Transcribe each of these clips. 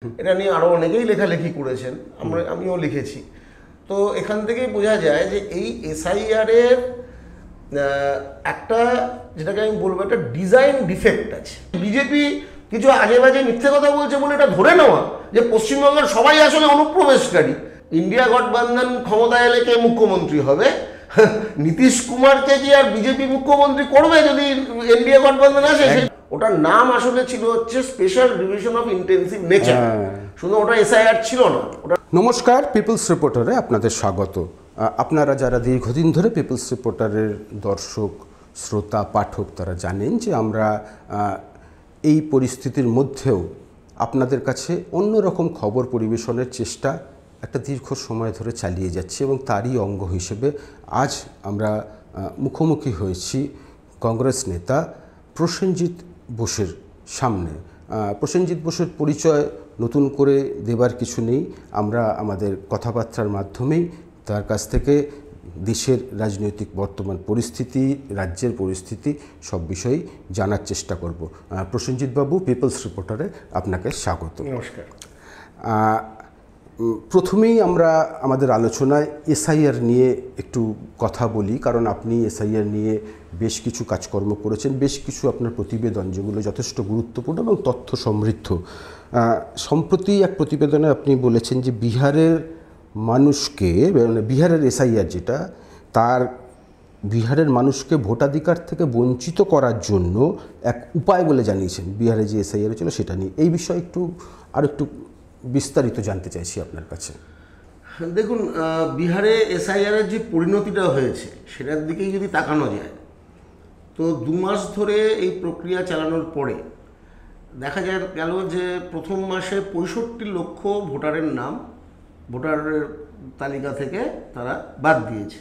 এটা নিয়ে আরও অনেকেই লেখালেখি করেছেন, আমিও লিখেছি। তো এখান থেকেই বোঝা যায় যে এই এসআইআরের একটা, যেটাকে আমি বলবো, একটা ডিজাইন ডিফেক্ট আছে। বিজেপি কিছু আজে বাজে মিথ্যে কথা বলছে বলে এটা ধরে নেওয়া যে পশ্চিমবঙ্গের সবাই আসলে অনুপ্রবেশকারী। ইন্ডিয়া গঠবন্ধন ক্ষমতায় এলে কে মুখ্যমন্ত্রী হবে? নীতিশ কুমারকে কি আর বিজেপি মুখ্যমন্ত্রী করবে যদি ইন্ডিয়া গঠবন্ধন আসে? ওটার নাম আসলে ছিল হচ্ছে special division of intensive nature, শুধু ওটা এসআইআর ছিল না। ওটা নমস্কার, পিপলস রিপোর্টারে আপনাদের স্বাগত। আপনারা যারা দীর্ঘদিন ধরে পিপলস রিপোর্টারের দর্শক, শ্রোতা, পাঠক, তারা জানেন যে আমরা এই পরিস্থিতির মধ্যেও আপনাদের কাছে অন্যরকম খবর পরিবেশনের চেষ্টা একটা দীর্ঘ সময় ধরে চালিয়ে যাচ্ছি, এবং তারই অঙ্গ হিসেবে আজ আমরা মুখোমুখি হয়েছি কংগ্রেস নেতা প্রসেনজিৎ বোসের সামনে। প্রসেনজিৎ বোসের পরিচয় নতুন করে দেবার কিছু নেই। আমরা আমাদের কথাবার্তার মাধ্যমেই তার কাছ থেকে দেশের রাজনৈতিক বর্তমান পরিস্থিতি, রাজ্যের পরিস্থিতি, সব বিষয়েই জানার চেষ্টা করব। প্রসেনজিৎ বাবু, পিপলস রিপোর্টারে আপনাকে স্বাগত। নমস্কার। প্রথমেই আমরা আমাদের আলোচনায় এসআইআর নিয়ে একটু কথা বলি, কারণ আপনি এসআইআর নিয়ে বেশ কিছু কাজকর্ম করেছেন, বেশ কিছু আপনার প্রতিবেদন যেগুলো যথেষ্ট গুরুত্বপূর্ণ এবং তথ্য সমৃদ্ধ। সম্প্রতি এক প্রতিবেদনে আপনি বলেছেন যে বিহারের মানুষকে, মানে বিহারের এসআইআর যেটা, তার বিহারের মানুষকে ভোটাধিকার থেকে বঞ্চিত করার জন্য এক উপায় বলে জানিয়েছেন। বিহারে যে এসআইআর ছিল সেটা নিয়ে এই বিষয়ে একটু বিস্তারিত জানতে চাইছি আপনার কাছে। দেখুন, বিহারে এসআইআরের যে পরিণতিটা হয়েছে সেটার দিকেই যদি তাকানো যায়, তো 2 মাস ধরে এই প্রক্রিয়া চালানোর পরে দেখা গেল যে প্রথম মাসে 65 লক্ষ ভোটারের নাম ভোটারের তালিকা থেকে তারা বাদ দিয়েছে।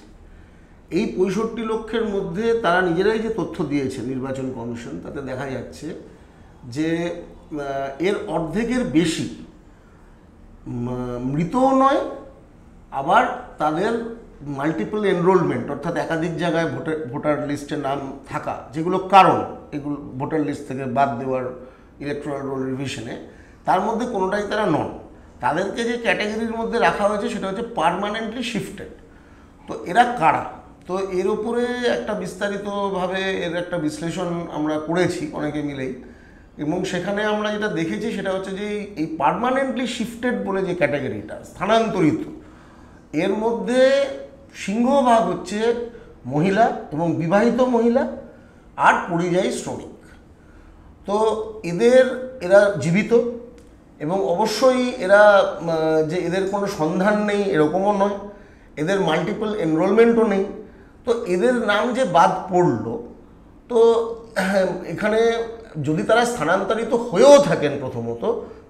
এই 65 লক্ষের মধ্যে তারা নিজেরাই যে তথ্য দিয়েছে নির্বাচন কমিশন, তাতে দেখা যাচ্ছে যে এর অর্ধেকের বেশি মৃতও নয়, আবার তাদের মাল্টিপল এনরোলমেন্ট, অর্থাৎ একাধিক জায়গায় ভোটার লিস্টে নাম থাকা, যেগুলো কারণ এগুলো ভোটার লিস্ট থেকে বাদ দেওয়ার ইলেকট্রাল রোল রিভিশনে, তার মধ্যে কোনোটাই তারা নন। তাদেরকে যে ক্যাটাগরির মধ্যে রাখা হয়েছে সেটা হচ্ছে পার্মানেন্টলি শিফটেড। তো এরা কারা? তো এর উপরে একটা বিস্তারিতভাবে এর একটা বিশ্লেষণ আমরা করেছি অনেকে মিলেই, এবং সেখানে আমরা যেটা দেখেছি সেটা হচ্ছে যে এই পার্মানেন্টলি শিফটেড বলে যে ক্যাটাগরিটা, স্থানান্তরিত, এর মধ্যে সিংহভাগ হচ্ছে মহিলা এবং বিবাহিত মহিলা আর পরিযায়ী শ্রমিক। তো এরা জীবিত, এবং অবশ্যই এরা যে এদের কোনো সন্ধান নেই এরকমও নয়, এদের মাল্টিপল এনরোলমেন্টও নেই। তো এদের নাম যে বাদ পড়লো, তো এখানে যদি তারা স্থানান্তরিত হয়েও থাকেন প্রথমত,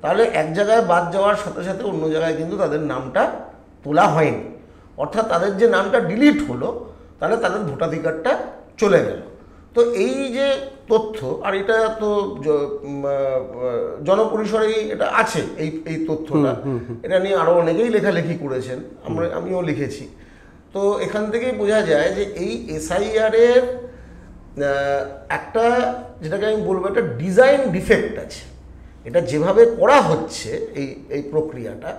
তাহলে এক জায়গায় বাদ যাওয়ার সাথে সাথে অন্য জায়গায় কিন্তু তাদের নামটা তোলা হয়নি, অর্থাৎ তাদের যে নামটা ডিলিট হলো, তাহলে তাদের ভোটাধিকারটা চলে গেল। তো এই যে তথ্য, আর এটা তো জনপরিসরেই এটা আছে, এই তথ্যটা, এটা নিয়ে আরও অনেকেই লেখালেখি করেছেন, আমিও লিখেছি। তো এখান থেকেই বোঝা যায় যে এই এসআইআরের একটা, যেটাকে আমি বলবো, একটা ডিজাইন ডিফেক্ট আছে। এটা যেভাবে করা হচ্ছে এই প্রক্রিয়াটা,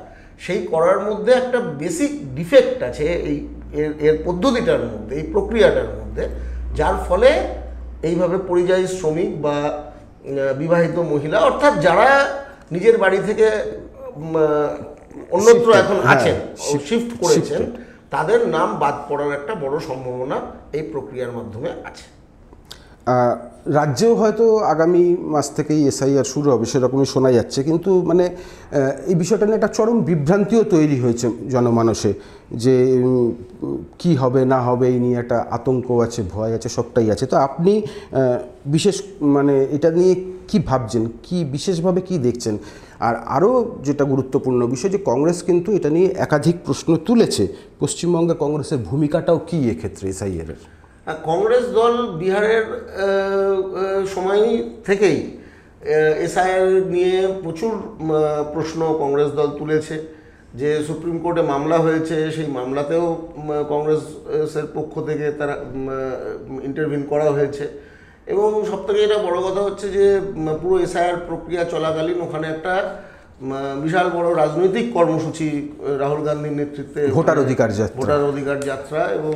সেই করার মধ্যে একটা বেসিক ডিফেক্ট আছে এর পদ্ধতিটার মধ্যে, এই প্রক্রিয়াটার মধ্যে, যার ফলে এইভাবে পরিযায়ী শ্রমিক বা বিবাহিত মহিলা, অর্থাৎ যারা নিজের বাড়ি থেকে অন্যত্র এখন আছেন, শিফট করেছেন, তাদের নাম বাদ পড়ার একটা বড় সম্ভাবনা এই প্রক্রিয়ার মাধ্যমে আছে। রাজ্যেও হয়তো আগামী মাস থেকেই এসআইআর শুরু হবে, সেরকমই শোনা যাচ্ছে, কিন্তু মানে এই বিষয়টা নিয়ে একটা চরম বিভ্রান্তিও তৈরি হয়েছে জনমানসে, যে কি হবে না হবে এই নিয়ে একটা আতঙ্ক আছে, ভয় আছে, সবটাই আছে। তো আপনি বিশেষ মানে এটা নিয়ে কি ভাবছেন, কি বিশেষভাবে কি দেখছেন? আর আরও যেটা গুরুত্বপূর্ণ বিষয়, যে কংগ্রেস কিন্তু এটা নিয়ে একাধিক প্রশ্ন তুলেছে। পশ্চিমবঙ্গে কংগ্রেসের ভূমিকাটাও কী এক্ষেত্রে এসআইআরের? কংগ্রেস দল বিহারের সময় থেকেই এসআইআর নিয়ে প্রচুর প্রশ্ন কংগ্রেস দল তুলেছে। যে সুপ্রিম কোর্টে মামলা হয়েছে, সেই মামলাতেও কংগ্রেসের পক্ষ থেকে তারা ইন্টারভিন করা হয়েছে। এবং সবথেকে এটা বড় কথা হচ্ছে যে পুরো এসআইআর প্রক্রিয়া চলাকালীন ওখানে একটা বিশাল বড় রাজনৈতিক কর্মসূচি রাহুল গান্ধীর নেতৃত্বে ভোটার অধিকার যাত্রা। ভোটার অধিকার যাত্রা, এবং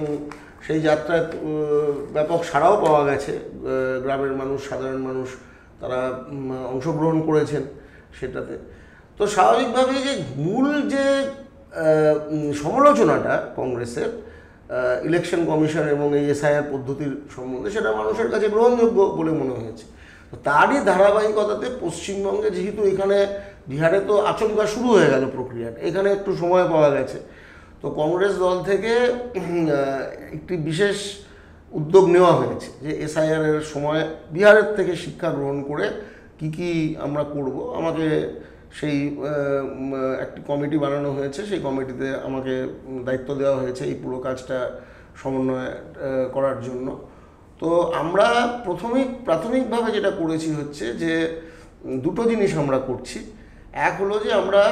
সেই যাত্রায় ব্যাপক সাড়াও পাওয়া গেছে। গ্রামের মানুষ, সাধারণ মানুষ তারা অংশগ্রহণ করেছেন সেটাতে। তো স্বাভাবিকভাবেই যে মূল যে সমালোচনাটা কংগ্রেসের ইলেকশন কমিশন এবং এই এসআইআর পদ্ধতির সম্বন্ধে, সেটা মানুষের কাছে গ্রহণযোগ্য বলে মনে হয়েছে। তো তারই ধারাবাহিকতাতে পশ্চিমবঙ্গে, যেহেতু এখানে বিহারে তো আচমকা শুরু হয়ে গেল প্রক্রিয়াটা, এখানে একটু সময় পাওয়া গেছে, তো কংগ্রেস দল থেকে একটি বিশেষ উদ্যোগ নেওয়া হয়েছে যে এসআইআরের সময় বিহারের থেকে শিক্ষা গ্রহণ করে কি আমরা করব। আমাকে সেই একটি কমিটি বানানো হয়েছে, সেই কমিটিতে আমাকে দায়িত্ব দেওয়া হয়েছে এই পুরো কাজটা সমন্বয় করার জন্য। তো আমরা প্রাথমিকভাবে যেটা করেছি হচ্ছে যে দুটো জিনিস আমরা করছি। এক হলো যে আমরা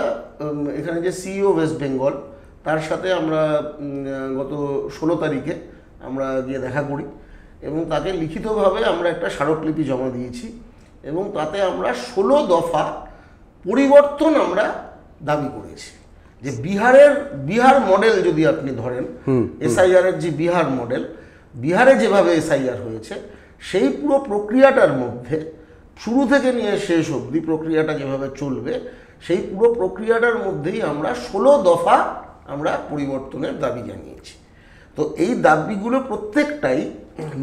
এখানে যে সিইও ওয়েস্ট বেঙ্গল, তার সাথে আমরা গত 16 তারিখে আমরা গিয়ে দেখা করি এবং তাকে লিখিতভাবে আমরা একটা স্মারকলিপি জমা দিয়েছি, এবং তাতে আমরা 16 দফা পরিবর্তন আমরা দাবি করেছি। যে বিহার মডেল যদি আপনি ধরেন, এসআইআর এর যে বিহার মডেল, বিহারে যেভাবে এসআইআর হয়েছে সেই পুরো প্রক্রিয়াটার মধ্যে শুরু থেকে নিয়ে শেষ অবধি প্রক্রিয়াটা যেভাবে চলবে, সেই পুরো প্রক্রিয়াটার মধ্যেই আমরা 16 দফা আমরা পরিবর্তনের দাবি জানিয়েছি। তো এই দাবিগুলো প্রত্যেকটাই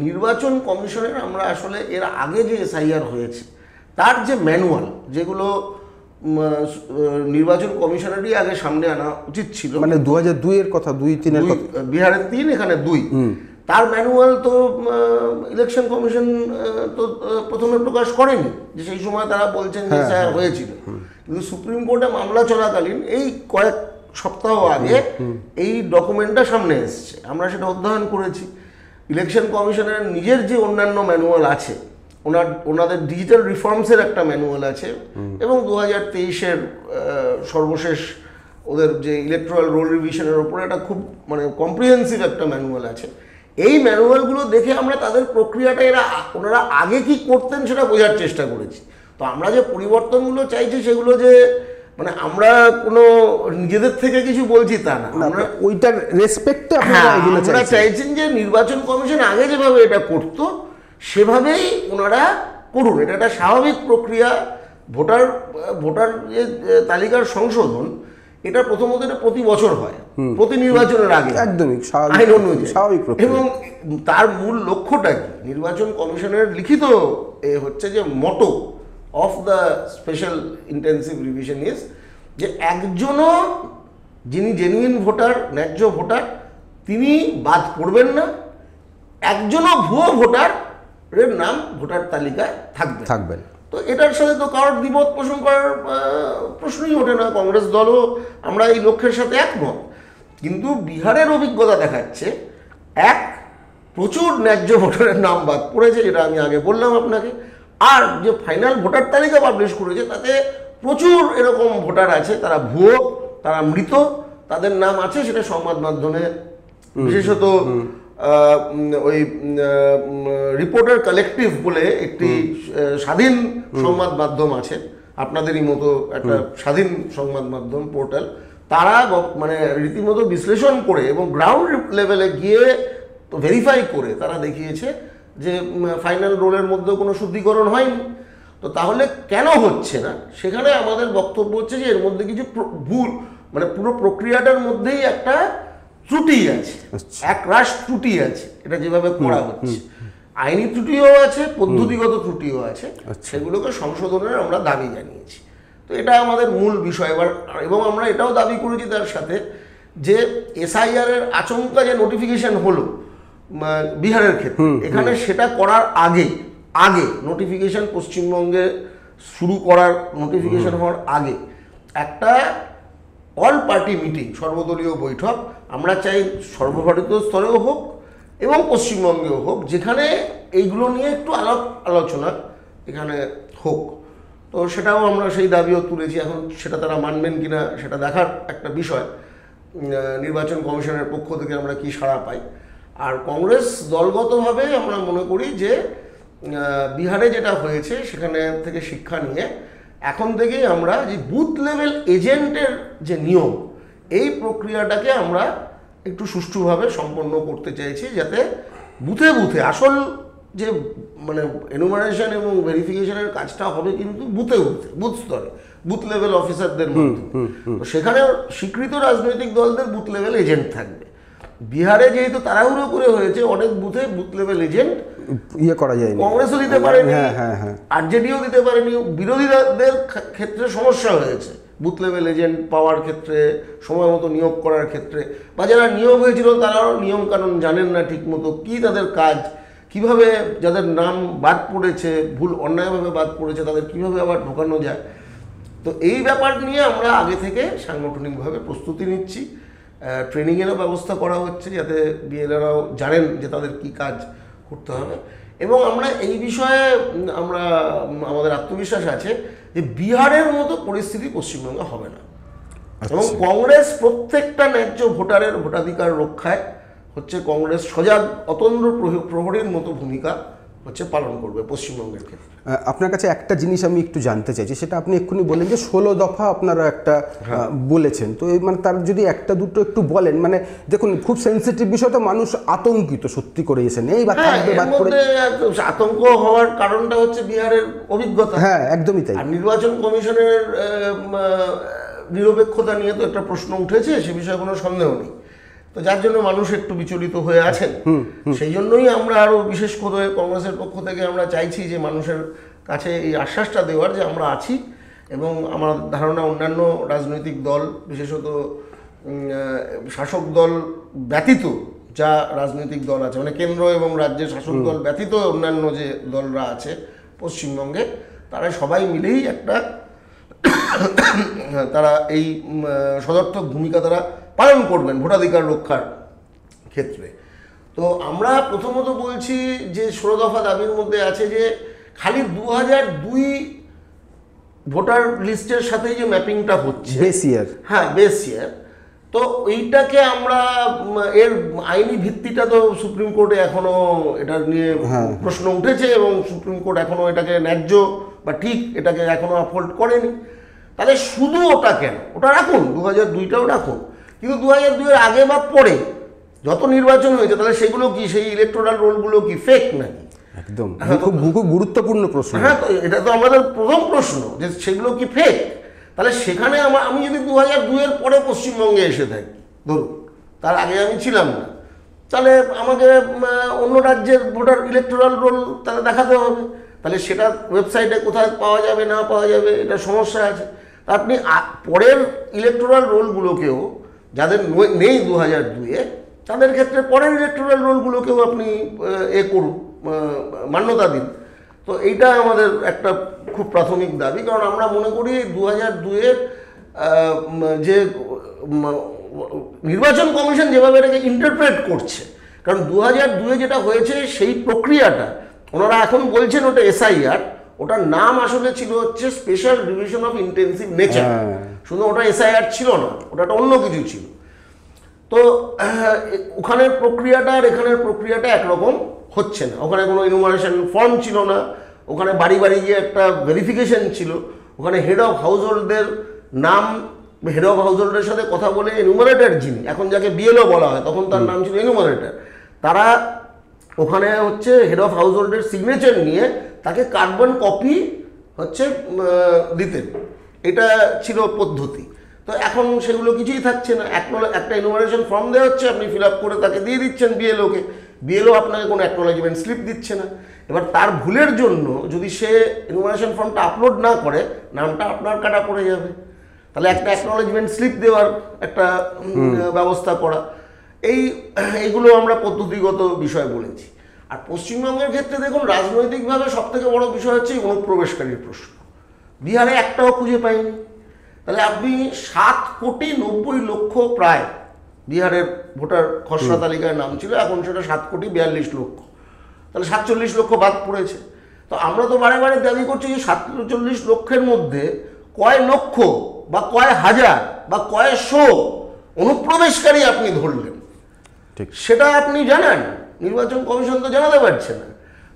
নির্বাচন কমিশনের, আমরা আসলে এর আগে যে এসআইআর হয়েছে তার যে ম্যানুয়াল, যেগুলো নির্বাচন কমিশনেরই আগে সামনে আনা উচিত ছিল, মানে 2002 এর কথা, 2-3 এর কথা, বিহারের 3 এখানে 2, তার ম্যানুয়াল তো ইলেকশন কমিশন তো প্রথমে প্রকাশ করেনি, যে সেই সময় তারা বলছেন যে এসআইআর হয়েছিল। কিন্তু সুপ্রিম কোর্টে মামলা চলাকালীন এই কয়েক সপ্তাহ আগে এই ডকুমেন্টটা সামনে এসছে, আমরা সেটা অধ্যয়ন করেছি। ইলেকশন কমিশনের নিজের যে অন্যান্য ম্যানুয়াল আছে, ওনাদের ডিজিটাল রিফর্মসের একটা ম্যানুয়াল আছে, এবং 2023-এর সর্বশেষ ওদের যে ইলেকট্রাল রোল রিভিশনের ওপরে একটা খুব মানে কম্প্রিহেন্সিভ একটা ম্যানুয়াল আছে। এই ম্যানুয়ালগুলো দেখে আমরা তাদের প্রক্রিয়াটা ওনারা আগে কি করতেন সেটা বোঝার চেষ্টা করেছি। তো আমরা যে পরিবর্তনগুলো চাইছি সেগুলো যে মানে আমরা কোনো নিজেদের থেকে কিছু বলছি তা না, আমরা ওইটার রেসপেক্টে আপনারা চাইছেন যে নির্বাচন কমিশন আগে যেভাবে এটা করতো সেভাবেই ওনারা করুন। এটা একটা স্বাভাবিক প্রক্রিয়া। ভোটার যে তালিকার সংশোধন, এটা প্রথমত এটা প্রতি বছর হয়, প্রতি নির্বাচনের আগে, একদমই আইন অনুযায়ী স্বাভাবিক প্রক্রিয়া। এবং তার মূল লক্ষ্যটা কি, নির্বাচন কমিশনের লিখিত হচ্ছে যে motto of the special intensive revision is যে একজনও যিনি জেনুইন ভোটার, ন্যায্য ভোটার, তিনি বাদ পড়বেন না, একজনও ভুয়ো ভোটারের নাম ভোটার তালিকায় থাকবেন। তো এটার সাথে তো কারোর দ্বিমত পোষণ করার প্রশ্নই ওঠে না। কংগ্রেস দলও আমরা এই লক্ষ্যের সাথে একমত। কিন্তু বিহারের অভিজ্ঞতা দেখাচ্ছে প্রচুর ন্যায্য ভোটারের নাম বাদ পড়েছে, যেটা আমি আগে বললাম আপনাকে। আর যে ফাইনাল ভোটার তালিকা পাবলিশ করেছে তাতে প্রচুর এরকম ভোটার আছে, তারা ভুয়ো, তারা মৃত, তাদের নাম আছে, সেটা সংবাদ মাধ্যমে বিশেষত ওই রিপোর্টার কালেকটিভ বলে একটি স্বাধীন সংবাদ মাধ্যম আছে, আপনাদেরই মতো একটা স্বাধীন সংবাদ মাধ্যম পোর্টাল, তারা মানে রীতিমতো বিশ্লেষণ করে এবং গ্রাউন্ড লেভেলে গিয়ে ভেরিফাই করে তারা দেখিয়েছে যে ফাইনাল রোলের মধ্যে কোনো শুদ্ধিকরণ হয়নি। তো তাহলে কেন হচ্ছে না, সেখানে আমাদের বক্তব্য হচ্ছে যে এর মধ্যে কিছু ভুল, মানে পুরো প্রক্রিয়াটার মধ্যেই একটা ত্রুটি আছে, একরাশ ত্রুটি আছে, এটা যেভাবে করা হচ্ছে। আইনি ত্রুটিও আছে, পদ্ধতিগত ত্রুটিও আছে, সেগুলোকে সংশোধনের আমরা দাবি জানিয়েছি। তো এটা আমাদের মূল বিষয়। এবং আমরা এটাও দাবি করেছি তার সাথে যে এসআইআর এর আচমকা যে নোটিফিকেশন হলো বিহারের ক্ষেত্রে, এখানে সেটা করার আগে নোটিফিকেশন পশ্চিমবঙ্গে শুরু করার নোটিফিকেশন হওয়ার আগে একটা অল পার্টি মিটিং, সর্বদলীয় বৈঠক আমরা চাই সর্বভারতীয় স্তরেও হোক এবং পশ্চিমবঙ্গেও হোক, যেখানে এইগুলো নিয়ে একটু আলোচনা এখানে হোক। তো সেটাও আমরা সেই দাবিও তুলেছি। এখন সেটা তারা মানবেন কিনা সেটা দেখার একটা বিষয়। নির্বাচন কমিশনের পক্ষ থেকে আমরা কি সাড়া পাই। আর কংগ্রেস দলগতভাবে আমরা মনে করি যে বিহারে যেটা হয়েছে সেখানে থেকে শিক্ষা নিয়ে এখন থেকেই আমরা যে বুথ লেভেল এজেন্টের যে নিয়োগ, এই প্রক্রিয়াটাকে আমরা একটু সুষ্ঠুভাবে সম্পন্ন করতে চাইছি, যাতে বুথে বুথে আসল যে মানে এনুমারেশন এবং ভেরিফিকেশনের কাজটা হবে কিন্তু বুথে বুথে, বুথ স্তরে, বুথ লেভেল অফিসারদের মধ্যে। তো সেখানে স্বীকৃত রাজনৈতিক দলদের বুথ লেভেল এজেন্ট থাকবে। বিহারে যেহেতু তাড়াহুড়ো করে হয়েছে, অনেক বুথে বুথ লেভেল এজেন্ট করা যায়, কংগ্রেসও দিতে পারেনি, আরজেডিও দিতে পারেনি, বিরোধীদের ক্ষেত্রে সমস্যা হয়েছে বুথ লেভেল এজেন্ট পাওয়ার ক্ষেত্রে, সময় মতো নিয়োগ করার ক্ষেত্রে, বা যারা নিয়োগ হয়েছিল তারাও নিয়ম কানুন জানেন না ঠিক মতো, কী তাদের কাজ, কিভাবে যাদের নাম বাদ পড়েছে, ভুল অন্যায়ভাবে বাদ পড়েছে, তাদের কিভাবে আবার ঢোকানো যায়। তো এই ব্যাপার নিয়ে আমরা আগে থেকে সাংগঠনিকভাবে প্রস্তুতি নিচ্ছি, ট্রেনিংয়েরও ব্যবস্থা করা হচ্ছে, যাতে বিএলএরাও জানেন যে তাদের কি কাজ করতে হবে। এবং আমরা এই বিষয়ে আমাদের আত্মবিশ্বাস আছে যে বিহারের মতো পরিস্থিতি পশ্চিমবঙ্গে হবে না। এবং কংগ্রেস প্রত্যেকটা ন্যায্য ভোটারের ভোটাধিকার রক্ষায় হচ্ছে কংগ্রেস সজাগ অতন্দ্র প্রহরীর মতো ভূমিকা হচ্ছে পালন করবে পশ্চিমবঙ্গের ক্ষেত্রে। আপনার কাছে একটা জিনিস আমি একটু জানতে চাইছি, সেটা আপনি এক্ষুনি বললেন যে 16 দফা আপনারা একটা বলেছেন, তো এই মানে তার যদি একটা দুটো একটু বলেন। মানে দেখুন, খুব সেন্সিটিভ বিষয়, তো মানুষ আতঙ্কিত সত্যি করে এসে নেই বা থাকবে বাদ পড়ে। আতঙ্ক হওয়ার কারণটা হচ্ছে বিহারের অভিজ্ঞতা। হ্যাঁ, একদমই তাই। আর নির্বাচন কমিশনের নিরপেক্ষতা নিয়ে তো একটা প্রশ্ন উঠেছে, সে বিষয়ে কোনো সন্দেহ নেই। তো যার জন্য মানুষ একটু বিচলিত হয়ে আছেন। সেই জন্যই আমরা আরও বিশেষ করে কংগ্রেসের পক্ষ থেকে আমরা চাইছি যে মানুষের কাছে এই আশ্বাসটা দেওয়ার যে আমরা আছি, এবং আমার ধারণা অন্যান্য রাজনৈতিক দল, বিশেষত শাসক দল ব্যতীত যা রাজনৈতিক দল আছে, মানে কেন্দ্র এবং রাজ্যের শাসক দল ব্যতীত অন্যান্য যে দলরা আছে পশ্চিমবঙ্গে, তারা সবাই মিলেই একটা তারা এই সদর্থক ভূমিকা তারা পালন করবেন ভোটাধিকার রক্ষার ক্ষেত্রে। তো আমরা প্রথমত বলছি যে 16 দফা দাবির মধ্যে আছে যে খালি 2002 ভোটার লিস্টের সাথে যে ম্যাপিংটা হচ্ছে, বেস ইয়ার, হ্যাঁ বেস ইয়ার, তো এইটাকে আমরা এর আইনি ভিত্তিটা তো সুপ্রিম কোর্টে এখনো এটা নিয়ে প্রশ্ন উঠেছে, এবং সুপ্রিম কোর্ট এখনো এটাকে ন্যায্য বা ঠিক এটাকে এখনো আপহোল্ড করেনি। তাহলে শুধু ওটা কেন? ওটা রাখুন, 2002টাও রাখুন, কিন্তু 2002-এর আগে বা পরে যত নির্বাচন হয়েছে, তাহলে সেগুলো কি, সেই ইলেকটোরাল রোলগুলো কি ফেক নাকি? একদম খুব গুরুত্বপূর্ণ প্রশ্ন। হ্যাঁ, তো এটা তো আমাদের প্রথম প্রশ্ন যে সেগুলো কি ফেক। তাহলে সেখানে আমি যদি 2002-এর পরে পশ্চিমবঙ্গে এসে থাকি, ধরুন তার আগে আমি ছিলাম না, তাহলে আমাকে অন্য রাজ্যের ভোটার ইলেকটোরাল রোল তাহলে দেখাতে হবে। তাহলে সেটা ওয়েবসাইটে কোথায় পাওয়া যাবে না পাওয়া যাবে, এটা সমস্যা আছে। তা আপনি পরের ইলেকটোরাল রোলগুলোকেও, যাদের নেই 2002-এ, তাদের ক্ষেত্রে পরের ইলেকটোরাল রোলগুলোকেও আপনি করুন, মান্যতা দিন। তো এইটা আমাদের একটা খুব প্রাথমিক দাবি, কারণ আমরা মনে করি 2002-এর যে নির্বাচন কমিশন যেভাবে এটাকে ইন্টারপ্রেট করছে, কারণ 2002-এ যেটা হয়েছে সেই প্রক্রিয়াটা ওনারা এখন বলছেন ওটা এসআইআর, ওটার নাম আসলে ছিল হচ্ছে special division of intensive nature. শুধু ওটা এসআইআর ছিল না, ওটা অন্য কিছু ছিল। তো ওখানের প্রক্রিয়াটা আর এখানের প্রক্রিয়াটা একরকম হচ্ছে না। ওখানে কোনো ইনুমারেশন ফর্ম ছিল না, ওখানে বাড়ি বাড়ি গিয়ে একটা ভেরিফিকেশন ছিল, ওখানে হেড অফ হাউসহোল্ডের নাম, হেড অফ হাউসহোল্ডের সাথে কথা বলে এনুমারেটর, যিনি এখন যাকে বিএলও বলা হয়, তখন তার নাম ছিল এনুমারেটর, তারা ওখানে হচ্ছে হেড অফ হাউসহোল্ডের সিগনেচার নিয়ে তাকে কার্বন কপি হচ্ছে দিতেন। এটা ছিল পদ্ধতি। তো এখন সেগুলো কিছুই থাকছে না। একটা ইনুমারেশন ফর্ম দেওয়া হচ্ছে, আপনি ফিল আপ করে তাকে দিয়ে দিচ্ছেন বিএলওকে, বিএলও আপনাকে কোনো অ্যাকনোলেজমেন্ট স্লিপ দিচ্ছে না। এবার তার ভুলের জন্য যদি সে ইনুমারেশন ফর্মটা আপলোড না করে, নামটা আপনার কাটা পড়ে যাবে। তাহলে একটা অ্যাকনোলেজমেন্ট স্লিপ দেওয়ার একটা ব্যবস্থা করা, এইগুলো আমরা পদ্ধতিগত বিষয় বলেছি। আর পশ্চিমবঙ্গের ক্ষেত্রে দেখুন, রাজনৈতিকভাবে সবথেকে বড় বিষয় হচ্ছে অনুপ্রবেশকারীর প্রশ্ন। বিহারে একটাও খুঁজে পাইনি। তাহলে আপনি 7,90,00,000 প্রায় বিহারের ভোটার খসড়া তালিকায় নাম ছিল, এখন সেটা 7,42,00,000, তাহলে 47 লক্ষ বাদ পড়েছে। তো আমরা তো বারে বারে দাবি করছি যে 47 লক্ষের মধ্যে কয় লক্ষ বা কয় হাজার বা কয়শো অনুপ্রবেশকারী আপনি ধরলেন, সেটা আপনি জানান। নির্বাচন কমিশন তো জানাতে পারছে না।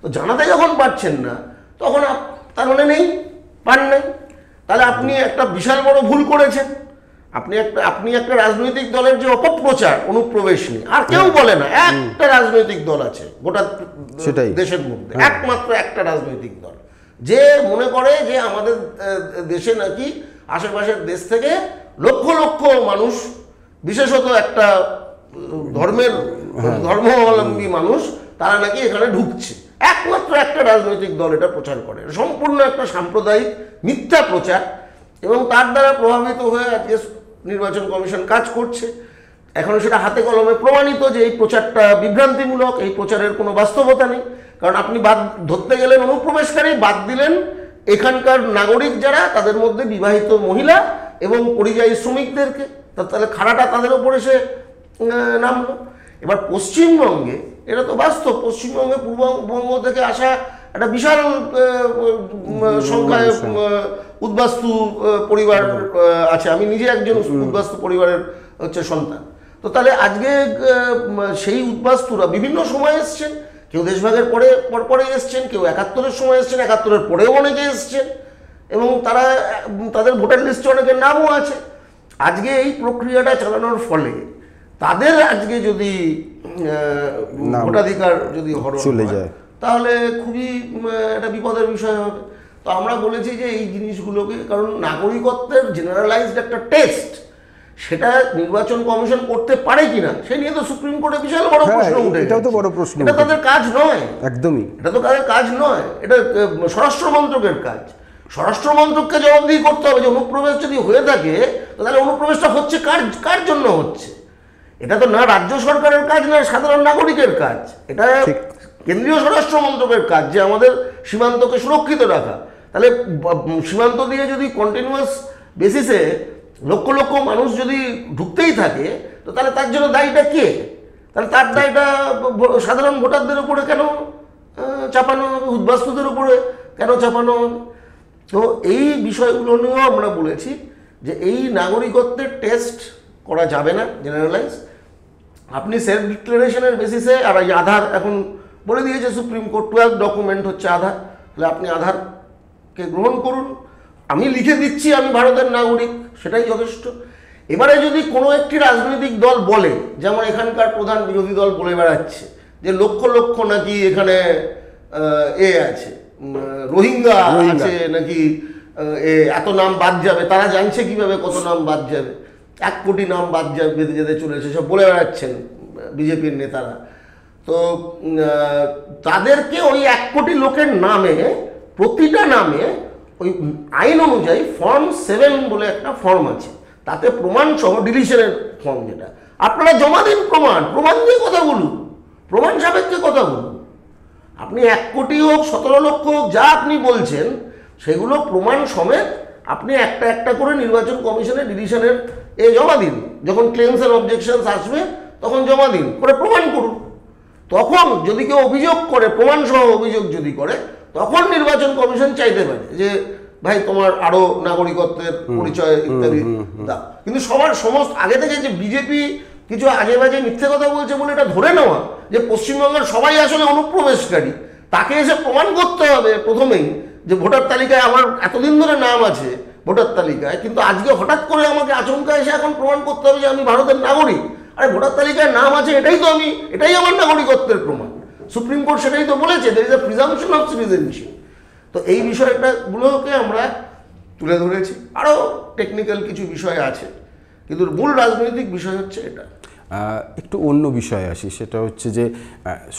তো জানাতে যখন পারছেন না, তখন তার মানে নেই, পান নাই। তাহলে আপনি একটা বিশাল বড় ভুল করেছেন। আপনি একটা রাজনৈতিক দলের যে অপপ্রচার, অনুপ্রবেশ নিয়ে আর কেউ বলে না, একটা রাজনৈতিক দল আছে গোটা দেশের মধ্যে, একমাত্র একটা রাজনৈতিক দল, যে মনে করে যে আমাদের দেশে নাকি আশেপাশের দেশ থেকে লক্ষ লক্ষ মানুষ, বিশেষত একটা ধর্মাবলম্বী মানুষ, তারা নাকি এখানে ঢুকছে। একমাত্র একটা রাজনৈতিক দল এটা প্রচার করে। সম্পূর্ণ একটা সাম্প্রদায়িক মিথ্যা প্রচার, এবং তার দ্বারা প্রভাবিত হয়ে আজকে নির্বাচন কমিশন কাজ করছে। এখনো সেটা হাতে কলমে প্রমাণিত যে এই প্রচারটা বিভ্রান্তিমূলক, এই প্রচারের কোনো বাস্তবতা নেই। কারণ আপনি বাদ ধরতে গেলেন অনুপ্রবেশকারী, বাদ দিলেন এখানকার নাগরিক যারা, তাদের মধ্যে বিবাহিত মহিলা এবং পরিযায়ী শ্রমিকদেরকে, তাহলে খাড়াটা তাদের ওপরে সে নামলো। এবার পশ্চিমবঙ্গে এটা তো বাস্তব, পশ্চিমবঙ্গে পূর্ববঙ্গ থেকে আসা একটা বিশাল সংখ্যায় উদ্বাস্তু পরিবার আছে। আমি নিজে একজন উদ্বাস্তু পরিবারের সন্তান। তো তাহলে আজকে সেই উদ্বাস্তুরা বিভিন্ন সময় এসছেন, কেউ দেশভাগের পরে এসছেন, কেউ ৭১-এর সময় এসছেন, ৭১-এর পরেও অনেকে এসছেন, এবং তাদের ভোটার লিস্টে অনেকের নামও আছে। আজকে এই প্রক্রিয়াটা চালানোর ফলে তাদের আজকে যদি ভোটাধিকার যদি হরণ চলে যায়, তাহলে খুবই একটা বিপদের বিষয় হবে। তো আমরা বলেছি যে এই জিনিসগুলোকে, কারণ নাগরিকত্বের জেনারেলাইজড একটা টেস্ট, সেটা নির্বাচন কমিশন করতে পারে কিনা সে নিয়ে তো সুপ্রিম কোর্টে বিশাল বড় প্রশ্ন উঠে। এটাও তো বড় প্রশ্ন, এটা তাদের কাজ নয়, একদমই এটা তো তাদের কাজ নয়, এটা স্বরাষ্ট্র মন্ত্রকের কাজ। স্বরাষ্ট্র মন্ত্রককে জবাবদিহি করতে হবে যে অনুপ্রবেশ যদি হয়ে থাকে তাহলে অনুপ্রবেশটা হচ্ছে কার জন্য হচ্ছে। এটা তো না রাজ্য সরকারের কাজ, না সাধারণ নাগরিকের কাজ, এটা কেন্দ্রীয় স্বরাষ্ট্র মন্ত্রকের কাজ যে আমাদের সীমান্তকে সুরক্ষিত রাখা। তাহলে সীমান্ত দিয়ে যদি কন্টিনিউয়াস বেসিসে লক্ষ লক্ষ মানুষ যদি ঢুকতেই থাকে, তো তাহলে তার জন্য দায়ীটা কে? তাহলে তার দায়টা সাধারণ ভোটারদের উপরে কেন চাপানো হবে, উদ্বাস্তুদের উপরে কেন চাপানো হবে? তো এই বিষয়গুলো নিয়েও আমরা বলেছি যে এই নাগরিকত্বের টেস্ট করা যাবে না জেনারেলাইজ। আপনি সেলফ ডিক্লারেশনের বেসিসে, আর এই আধার এখন বলে দিয়েছে সুপ্রিম কোর্ট 12 ডকুমেন্ট হচ্ছে আধার, তাহলে আপনি আধারকে গ্রহণ করুন, আমি লিখে দিচ্ছি আমি ভারতের নাগরিক, সেটাই যথেষ্ট। এবারে যদি কোনো একটি রাজনৈতিক দল বলে, যেমন এখানকার প্রধান বিরোধী দল বলে বেড়াচ্ছে যে লক্ষ লক্ষ নাকি এখানে আছে রোহিঙ্গা আছে নাকি, এত নাম বাদ যাবে, তারা জানছে কিভাবে কত নাম বাদ যাবে, 1 কোটি নাম বাদ যাবে যেতে চলেছে, সব বলে বেড়াচ্ছেন বিজেপির নেতারা। তো তাদেরকে ওই 1 কোটি লোকের নামে, প্রতিটা নামে ওই আইন অনুযায়ী ফর্ম 7 বলে একটা ফর্ম আছে, তাতে প্রমাণ সহ ডিলিশনের ফর্ম, যেটা আপনারা জমা দিন, প্রমাণ দিয়ে কথা বলুন, প্রমাণ সাপেক্ষে কথা বলুন। আপনি 1 কোটি হোক 17 লক্ষ হোক, যা আপনি বলছেন সেগুলো প্রমাণ সমেত আপনি একটা একটা করে নির্বাচন কমিশনের ডিলিশনের জমা দিন। যখন ক্লেমস এন্ড অবজেকশনস আসবে তখন জমা দিন, করে প্রমাণ করুন। তখন যদি কেউ অভিযোগ করে, প্রমাণ সহ অভিযোগ যদি করে, তখন নির্বাচন কমিশন চাইতে পারে যে ভাই তোমার আরো নাগরিকত্বের পরিচয় ইত্যাদি দাও। কিন্তু সমস্ত আগে থেকে যে বিজেপি কিছু আজে বাজে মিথ্যে কথা বলছে বলে এটা ধরে নেওয়া যে পশ্চিমবঙ্গের সবাই আসলে অনুপ্রবেশকারী, তাকে এসে প্রমাণ করতে হবে প্রথমেই যে ভোটার তালিকায় আমার এতদিন ধরে নাম আছে ভোটার তালিকায়, কিন্তু আজকে হঠাৎ করে আমাকে আচমকা এসে এখন প্রমাণ করতে হবে যে আমি ভারতের নাগরিক। আরে ভোটার তালিকায় নাম আছে, এটাই আমার নাগরিকত্বের প্রমাণ। সুপ্রিম কোর্ট সেটাই তো বলেছে, there is a presumption of citizenship। তো এই বিষয়গুলোকে আমরা তুলে ধরেছি। আরও টেকনিক্যাল কিছু বিষয় আছে, কিন্তু মূল রাজনৈতিক বিষয় হচ্ছে এটা। একটু অন্য বিষয়ে আসি, সেটা হচ্ছে যে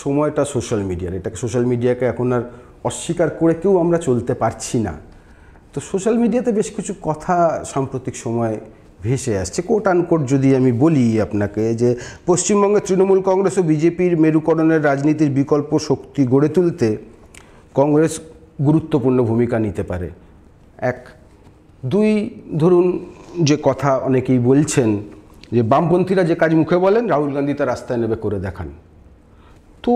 সময়টা সোশ্যাল মিডিয়ার, এটাকে সোশ্যাল মিডিয়াকে এখন আর অস্বীকার করে কেউ আমরা চলতে পারছি না। তো সোশ্যাল মিডিয়াতে বেশ কিছু কথা সাম্প্রতিক সময় ভেসে আসছে, কোট আনকোট যদি আমি বলি আপনাকে, যে পশ্চিমবঙ্গে তৃণমূল কংগ্রেস ও বিজেপির মেরুকরণের রাজনীতির বিকল্প শক্তি গড়ে তুলতে কংগ্রেস গুরুত্বপূর্ণ ভূমিকা নিতে পারে। 1, 2 ধরুন যে কথা অনেকেই বলছেন যে বামপন্থীরা যে কাজ মুখে বলেন রাহুল গান্ধী তার রাস্তায় নেমে করে দেখান। তো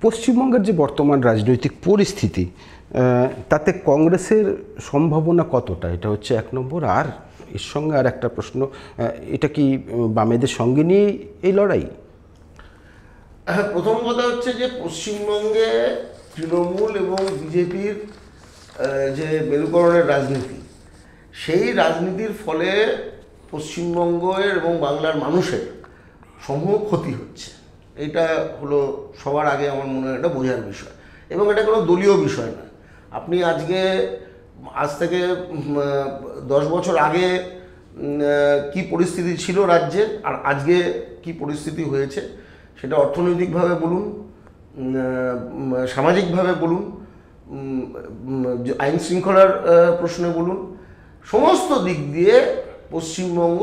পশ্চিমবঙ্গের যে বর্তমান রাজনৈতিক পরিস্থিতি, তাতে কংগ্রেসের সম্ভাবনা কতটা, এটা হচ্ছে 1 নম্বর। আর এর সঙ্গে আর একটা প্রশ্ন, এটা কি বামেদের সঙ্গে নিয়ে এই লড়াই? হ্যাঁ, প্রথম কথা হচ্ছে যে পশ্চিমবঙ্গে তৃণমূল এবং বিজেপির যে মেরুকরণের রাজনীতি, সেই রাজনীতির ফলে পশ্চিমবঙ্গের এবং বাংলার মানুষের সমূহ ক্ষতি হচ্ছে। এটা হলো সবার আগে আমার মনে হয় এটা বোঝার বিষয়, এবং এটা কোনো দলীয় বিষয় না। আপনি আজ থেকে 10 বছর আগে কি পরিস্থিতি ছিল রাজ্যের, আর আজকে কি পরিস্থিতি হয়েছে, সেটা অর্থনৈতিকভাবে বলুন, সামাজিকভাবে বলুন, আইন শৃঙ্খলার প্রশ্নে বলুন, সমস্ত দিক দিয়ে পশ্চিমবঙ্গ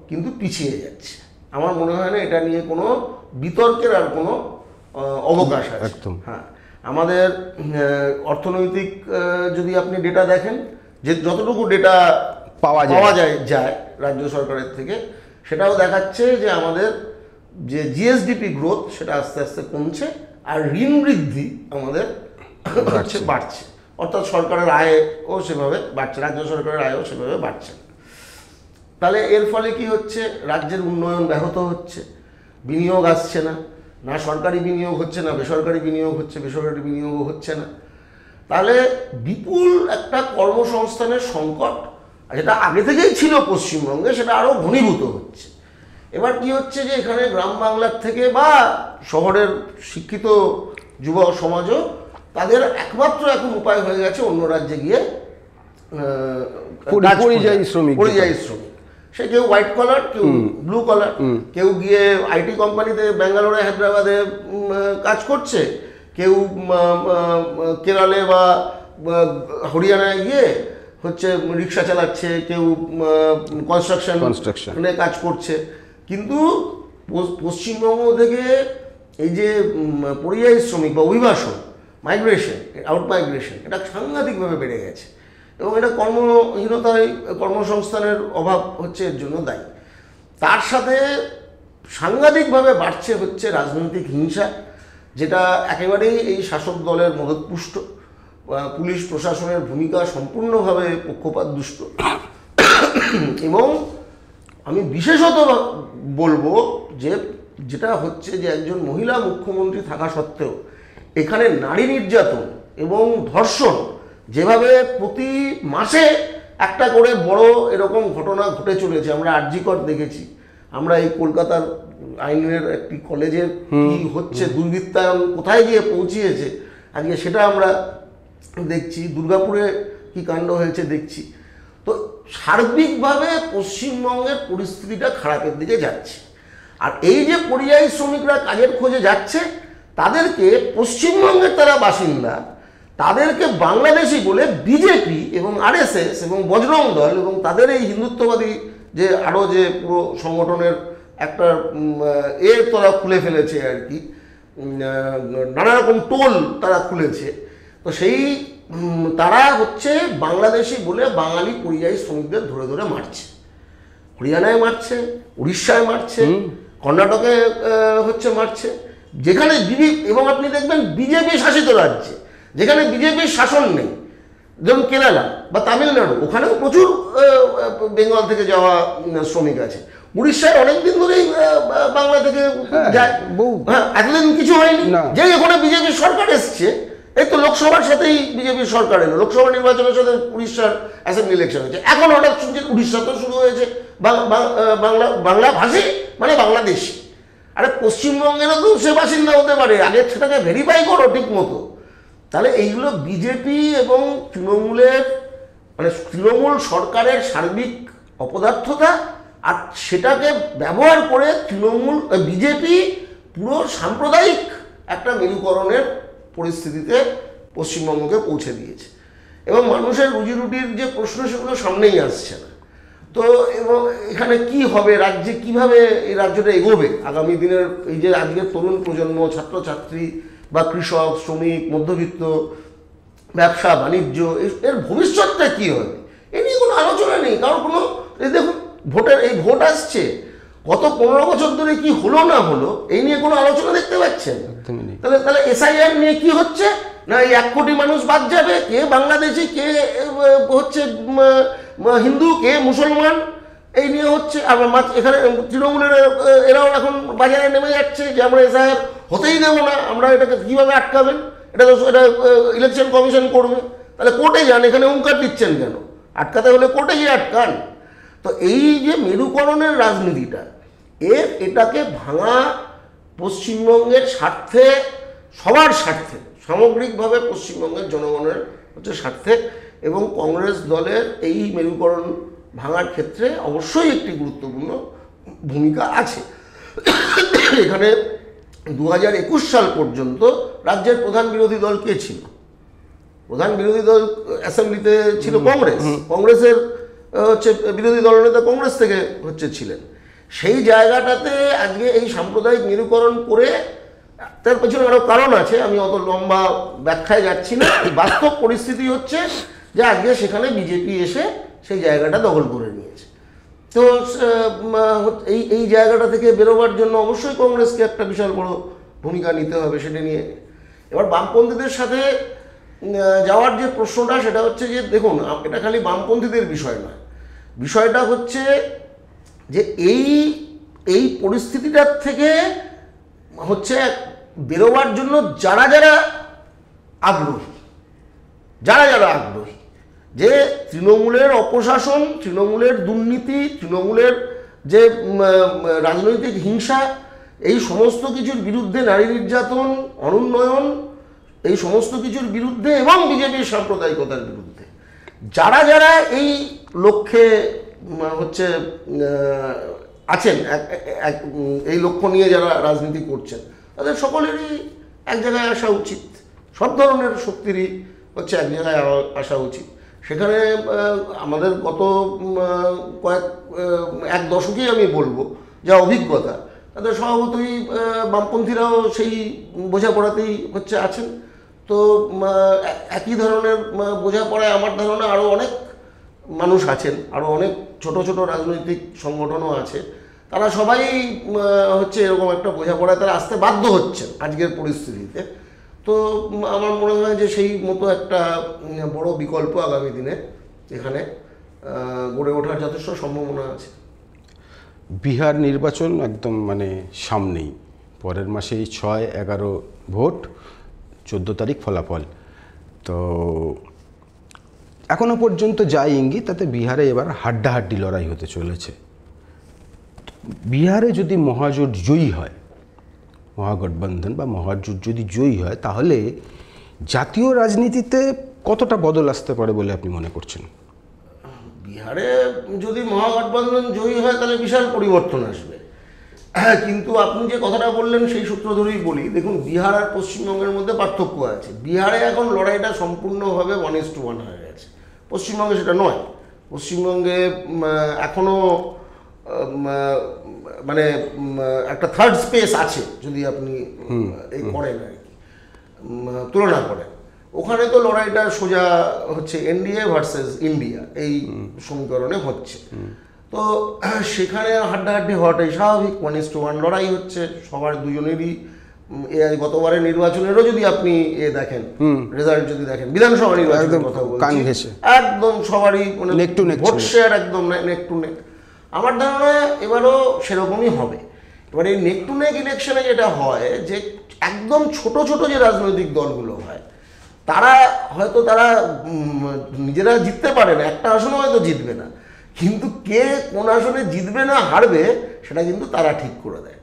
কিন্তু পিছিয়ে যাচ্ছে। আমার মনে হয় না এটা নিয়ে কোনো বিতর্কের আর কোনো অবকাশ আছে। একদম। হ্যাঁ, আমাদের অর্থনৈতিক যদি আপনি ডেটা দেখেন, যে যতটুকু ডেটা পাওয়া যায় রাজ্য সরকারের থেকে, সেটাও দেখাচ্ছে যে আমাদের যে জিএসডিপি গ্রোথ সেটা আস্তে আস্তে কমছে, আর ঋণ বৃদ্ধি আমাদের বাড়ছে। অর্থাৎ সরকারের আয়ও সেভাবে বাড়ছে, রাজ্য সরকারের আয়ও সেভাবে বাড়ছে। তাহলে এর ফলে কি হচ্ছে? রাজ্যের উন্নয়ন ব্যাহত হচ্ছে, বিনিয়োগ আসছে না, না সরকারি বিনিয়োগ হচ্ছে, না বেসরকারি বিনিয়োগ হচ্ছে, বেসরকারি বিনিয়োগও হচ্ছে না। তাহলে বিপুল একটা কর্মসংস্থানের সংকট, যেটা আগে থেকেই ছিল পশ্চিমবঙ্গে, সেটা আরও ঘনীভূত হচ্ছে। এবার কি হচ্ছে যে এখানে গ্রাম বাংলার থেকে বা শহরের শিক্ষিত যুব সমাজও তাদের একমাত্র এখন উপায় হয়ে গেছে অন্য রাজ্যে গিয়ে পরিযায়ী শ্রমিক। সে কেউ হোয়াইট কলার, কেউ ব্লু কলার, কেউ গিয়ে আইটি কোম্পানিতে ব্যাঙ্গালোরে হায়দ্রাবাদে কাজ করছে, কেউ কেরলে বা হরিয়ানায় গিয়ে হচ্ছে রিক্সা চালাচ্ছে, কেউ কনস্ট্রাকশনে কাজ করছে। কিন্তু পশ্চিমবঙ্গ থেকে এই যে পরিযায়ী শ্রমিক বা অভিবাসন, মাইগ্রেশন, আউট মাইগ্রেশন, এটা সাংঘাতিকভাবে বেড়ে গেছে, এবং এটা কর্মহীনতায়, কর্মসংস্থানের অভাব হচ্ছে এর জন্য দায়ী। তার সাথে সাংঘাতিকভাবে বাড়ছে হচ্ছে রাজনৈতিক হিংসা, যেটা একেবারেই এই শাসক দলের মদতপুষ্ট। পুলিশ প্রশাসনের ভূমিকা সম্পূর্ণভাবে পক্ষপাতদুষ্ট, এবং আমি বিশেষত বলবো যে যেটা হচ্ছে যে একজন মহিলা মুখ্যমন্ত্রী থাকা সত্ত্বেও এখানে নারী নির্যাতন এবং ধর্ষণ যেভাবে প্রতি মাসে একটা করে বড় এরকম ঘটনা ঘটে চলেছে। আমরা আরজিকর দেখেছি, আমরা এই কলকাতার আইনের একটি কলেজের কি হচ্ছে, দুর্বৃত্তায়ন কোথায় গিয়ে পৌঁছিয়েছে আজকে সেটা আমরা দেখছি, দুর্গাপুরে কি কাণ্ড হয়েছে দেখছি। তো সার্বিকভাবে পশ্চিমবঙ্গের পরিস্থিতিটা খারাপের দিকে যাচ্ছে। আর এই যে পরিযায়ী শ্রমিকরা কাজের খোঁজে যাচ্ছে, তাদেরকে পশ্চিমবঙ্গের তারা বাসিন্দা, তাদেরকে বাংলাদেশি বলে বিজেপি এবং আরএসএস এবং বজরং দল এবং তাদের এই হিন্দুত্ববাদী যে আরও যে পুরো সংগঠনের একটা তারা খুলে ফেলেছে আর কি, নানা রকম টোল তারা খুলেছে। তো সেই তারা হচ্ছে বাংলাদেশি বলে বাঙালি পরিযায়ী শ্রমিকদের ধরে ধরে মারছে, হরিয়ানায় মারছে, উড়িষ্যায় মারছে, কর্ণাটকে হচ্ছে মারছে, যেখানে এবং আপনি দেখবেন বিজেপি শাসিত রাজ্যে যেখানে বিজেপির শাসন নেই, যেমন কেরালা বা তামিলনাড়ু, ওখানেও প্রচুর বেঙ্গল থেকে যাওয়া শ্রমিক আছে। উড়িষ্যায় অনেকদিন ধরেই বাংলা থেকে যায়, হ্যাঁ, এতদিন কিছু হয়নি। যে এখানে বিজেপির সরকার এসছে, এই তো লোকসভার সাথেই বিজেপির সরকার এলো, লোকসভা নির্বাচনের সাথে উড়িষ্যার অ্যাসেম্বলি ইলেকশন হয়েছে, এখন হঠাৎ শুনছি উড়িষ্যাতেও শুরু হয়েছে বাংলা ভাষী মানে বাংলাদেশি। আরে পশ্চিমবঙ্গেরও তো সে বাসিন্দা হতে পারে, আগে সেটাকে ভেরিফাই করো ঠিক মতো। তাহলে এইগুলো বিজেপি এবং তৃণমূলের মানে তৃণমূল সরকারের সার্বিক অপদার্থতা, আর সেটাকে ব্যবহার করে বিজেপি পুরো সাম্প্রদায়িক একটা মেরুকরণের পরিস্থিতিতে পশ্চিমবঙ্গকে পৌঁছে দিয়েছে, এবং মানুষের রুজি রুটির যে প্রশ্ন সেগুলো সামনেই আসছে না। তো এবং এখানে কি হবে, রাজ্যে কিভাবে এই রাজ্যটা এগোবে আগামী দিনের, এই যে আজকের তরুণ প্রজন্ম, ছাত্রছাত্রী বা কৃষক, শ্রমিক, মধ্যবিত্ত, ব্যবসা বাণিজ্য, এর ভবিষ্যৎটা কী হবে এ নিয়ে কোনো আলোচনা নেই। কারণ কোনো, এই দেখুন ভোট আসছে, গত 15 বছর ধরে কি হলো না হলো এই নিয়ে কোনো আলোচনা দেখতে পাচ্ছেন? তাহলে এসআইআর নিয়ে কি হচ্ছে না, এই 1 কোটি মানুষ বাদ যাবে, কে বাংলাদেশি, কে হচ্ছে হিন্দু, কে মুসলমান, এই নিয়ে হচ্ছে। আবার এখানে তৃণমূলের এরাও এখন বাজারে নেমে যাচ্ছে যে আমরা এসআইআর হতেই দেবো না, আমরা এটাকে কীভাবে আটকাবেন, এটা ইলেকশন কমিশন করবে। তাহলে কোর্টে যান, এখানে হুঙ্কার দিচ্ছেন কেন? আটকাতে হলে কোর্টে গিয়ে আটকান। তো এই যে মেরুকরণের রাজনীতিটা, এটাকে ভাঙা পশ্চিমবঙ্গের স্বার্থে, সবার স্বার্থে, সামগ্রিকভাবে পশ্চিমবঙ্গের জনগণের হচ্ছে স্বার্থে, এবং কংগ্রেস দলের এই মেরুকরণ ভাঙার ক্ষেত্রে অবশ্যই একটি গুরুত্বপূর্ণ ভূমিকা আছে। এখানে 2021 সাল পর্যন্ত রাজ্যের প্রধান বিরোধী দল কে ছিল? প্রধান বিরোধী দল অ্যাসেম্বলিতে ছিল কংগ্রেস। কংগ্রেসের হচ্ছে বিরোধী দলনেতা কংগ্রেস থেকে হচ্ছে ছিলেন। সেই জায়গাটাতে আজকে এই সাম্প্রদায়িক মেরুকরণ করে, তার পেছনে আরও কারণ আছে, আমি অত লম্বা ব্যাখ্যায় যাচ্ছি না। বাস্তব পরিস্থিতি হচ্ছে যে আজকে সেখানে বিজেপি এসে সেই জায়গাটা দখল করে নিয়েছে। তো এই জায়গাটা থেকে বেরোবার জন্য অবশ্যই কংগ্রেসকে একটা বিশাল বড় ভূমিকা নিতে হবে সেটা নিয়ে। এবার বামপন্থীদের সাথে যাওয়ার যে প্রশ্নটা, সেটা হচ্ছে যে দেখুন, এটা খালি বামপন্থীদের বিষয় নয়, বিষয়টা হচ্ছে যে এই পরিস্থিতিটার থেকে হচ্ছে বেরোবার জন্য যারা যারা আগ্রহী, যে তৃণমূলের অপশাসন, তৃণমূলের দুর্নীতি, তৃণমূলের যে রাজনৈতিক হিংসা, এই সমস্ত কিছুর বিরুদ্ধে, নারী নির্যাতন, অনুন্নয়ন, এই সমস্ত কিছুর বিরুদ্ধে, এবং বিজেপির সাম্প্রদায়িকতার বিরুদ্ধে যারা যারা এই লক্ষ্যে হচ্ছে আছেন, এই লক্ষ্য নিয়ে যারা রাজনীতি করছেন, তাদের সকলেরই এক জায়গায় আসা উচিত। সব ধরনের শক্তিরই হচ্ছে এক জায়গায় আসা উচিত। সেখানে আমাদের গত এক দশকেই আমি বলবো যা অভিজ্ঞতা, তাদের স্বভাবতই বামপন্থীরাও সেই বোঝাপড়াতেই হচ্ছে আছেন। তো একই ধরনের বোঝাপড়ায় আমার ধারণা আরও অনেক মানুষ আছেন, আরও অনেক ছোট ছোট রাজনৈতিক সংগঠনও আছে, তারা সবাই হচ্ছে এরকম একটা বোঝাপড়ায় তারা আসতে বাধ্য হচ্ছেন আজকের পরিস্থিতিতে। তো আমার মনে হয় যে সেই মতো একটা বড় বিকল্প আগামী দিনে এখানে গড়ে ওঠার যথেষ্ট সম্ভাবনা আছে। বিহার নির্বাচন একদম মানে সামনেই, পরের মাসেই 6-11 ভোট, 14 তারিখ ফলাফল। তো এখনো পর্যন্ত যা ইঙ্গিত, তাতে বিহারে এবার হাড্ডাহাড্ডি লড়াই হতে চলেছে। বিহারে যদি মহাজোট জয়ী হয়, মহাগঠবন্ধন বা মহাজোট যদি জয়ী হয়, তাহলে জাতীয় রাজনীতিতে কতটা বদল আসতে পারে বলে আপনি মনে করছেন? বিহারে যদি মহাগঠবন্ধন জয়ী হয় তাহলে বিশাল পরিবর্তন আসবে। কিন্তু আপনি যে কথাটা বললেন সেই সূত্র ধরেই বলি, দেখুন, বিহার আর পশ্চিমবঙ্গের মধ্যে পার্থক্য আছে। বিহারে এখন লড়াইটা সম্পূর্ণভাবে 1:1 হয়ে গেছে, পশ্চিমবঙ্গে সেটা নয়। পশ্চিমবঙ্গে এখনও মানে একটা থার্ড স্পেস আছে যদি আপনি এই করেন আর কি, তুলনা করেন। ওখানে তো লড়াইটা সোজা হচ্ছে এনডিএ ভার্সেস ইন্ডিয়া, এই সমীকরণে হচ্ছে। তো সেখানে হাড্ডাহাড্ডি হওয়াটাই স্বাভাবিক, 1:1 লড়াই হচ্ছে সবার দুজনেরই। গতবারের নির্বাচনেরও যদি আপনি দেখেন, রেজাল্ট যদি দেখেন, বিধানসভা নির্বাচনের কথা বলছি, একদম সবারই ভোট শেয়ার একদম নেক টু নেক। আমার ধারণা এবারও সেরকমই হবে। এবার এই নেক টু নেক ইলেকশনে যেটা হয়, যে একদম ছোট ছোট যে রাজনৈতিক দলগুলো হয়, তারা নিজেরা জিততে পারে না, একটা আসনে হয়তো জিতবে না, কিন্তু কে কোন আসনে জিতবে না হারবে সেটা কিন্তু তারা ঠিক করে দেয়।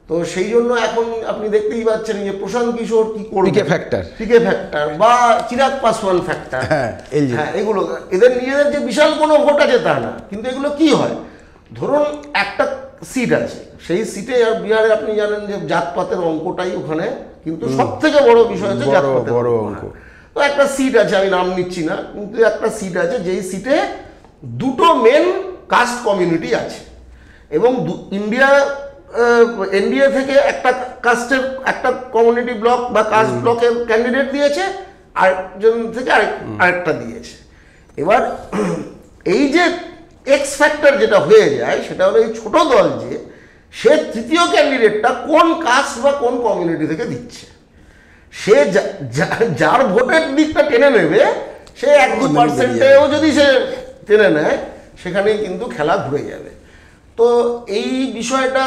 তো সেই জন্য এখন আপনি দেখতেই পাচ্ছেন যে প্রশান্ত কিশোর কি করবে, পিকে ফ্যাক্টর বা চিরাগ পাসওয়ান ফ্যাক্টর, হ্যাঁ, এগুলো এদের নিজেদের যে বিশাল কোনো ভোট আছে তা না, কিন্তু এগুলো কি হয়, ধরুন একটা সিট আছে, সেই সিটে, আর বিহারে আপনি জানেন যে জাতপাতের অঙ্কটাই ওখানে কিন্তু সব থেকে বড় বিষয় হচ্ছে জাতপাতের অঙ্ক। তো একটা সিট আছে, আমি নাম নিচ্ছি না, কিন্তু একটা সিট আছে যেই সিটে দুটো মেন কাস্ট কমিউনিটি আছে, এবং এনডিএ থেকে একটা কাস্টের একটা কমিউনিটি ব্লক বা কাস্ট ব্লকের ক্যান্ডিডেট দিয়েছে, আরেকজন থেকে আরেকটা দিয়েছে। এবার এই যে এক্স ফ্যাক্টর যেটা হয়ে যায়, সেটা হলো এই ছোট দল যে সে তৃতীয় ক্যান্ডিডেটটা কোন কাস্ট বা কোন কমিউনিটি থেকে দিচ্ছে, সে যার ভোটের দিকটা টেনে নেবে, সে 1-2%ও যদি সে টেনে নেয়, সেখানেই কিন্তু খেলা ঘুরে যাবে। তো এই বিষয়টা,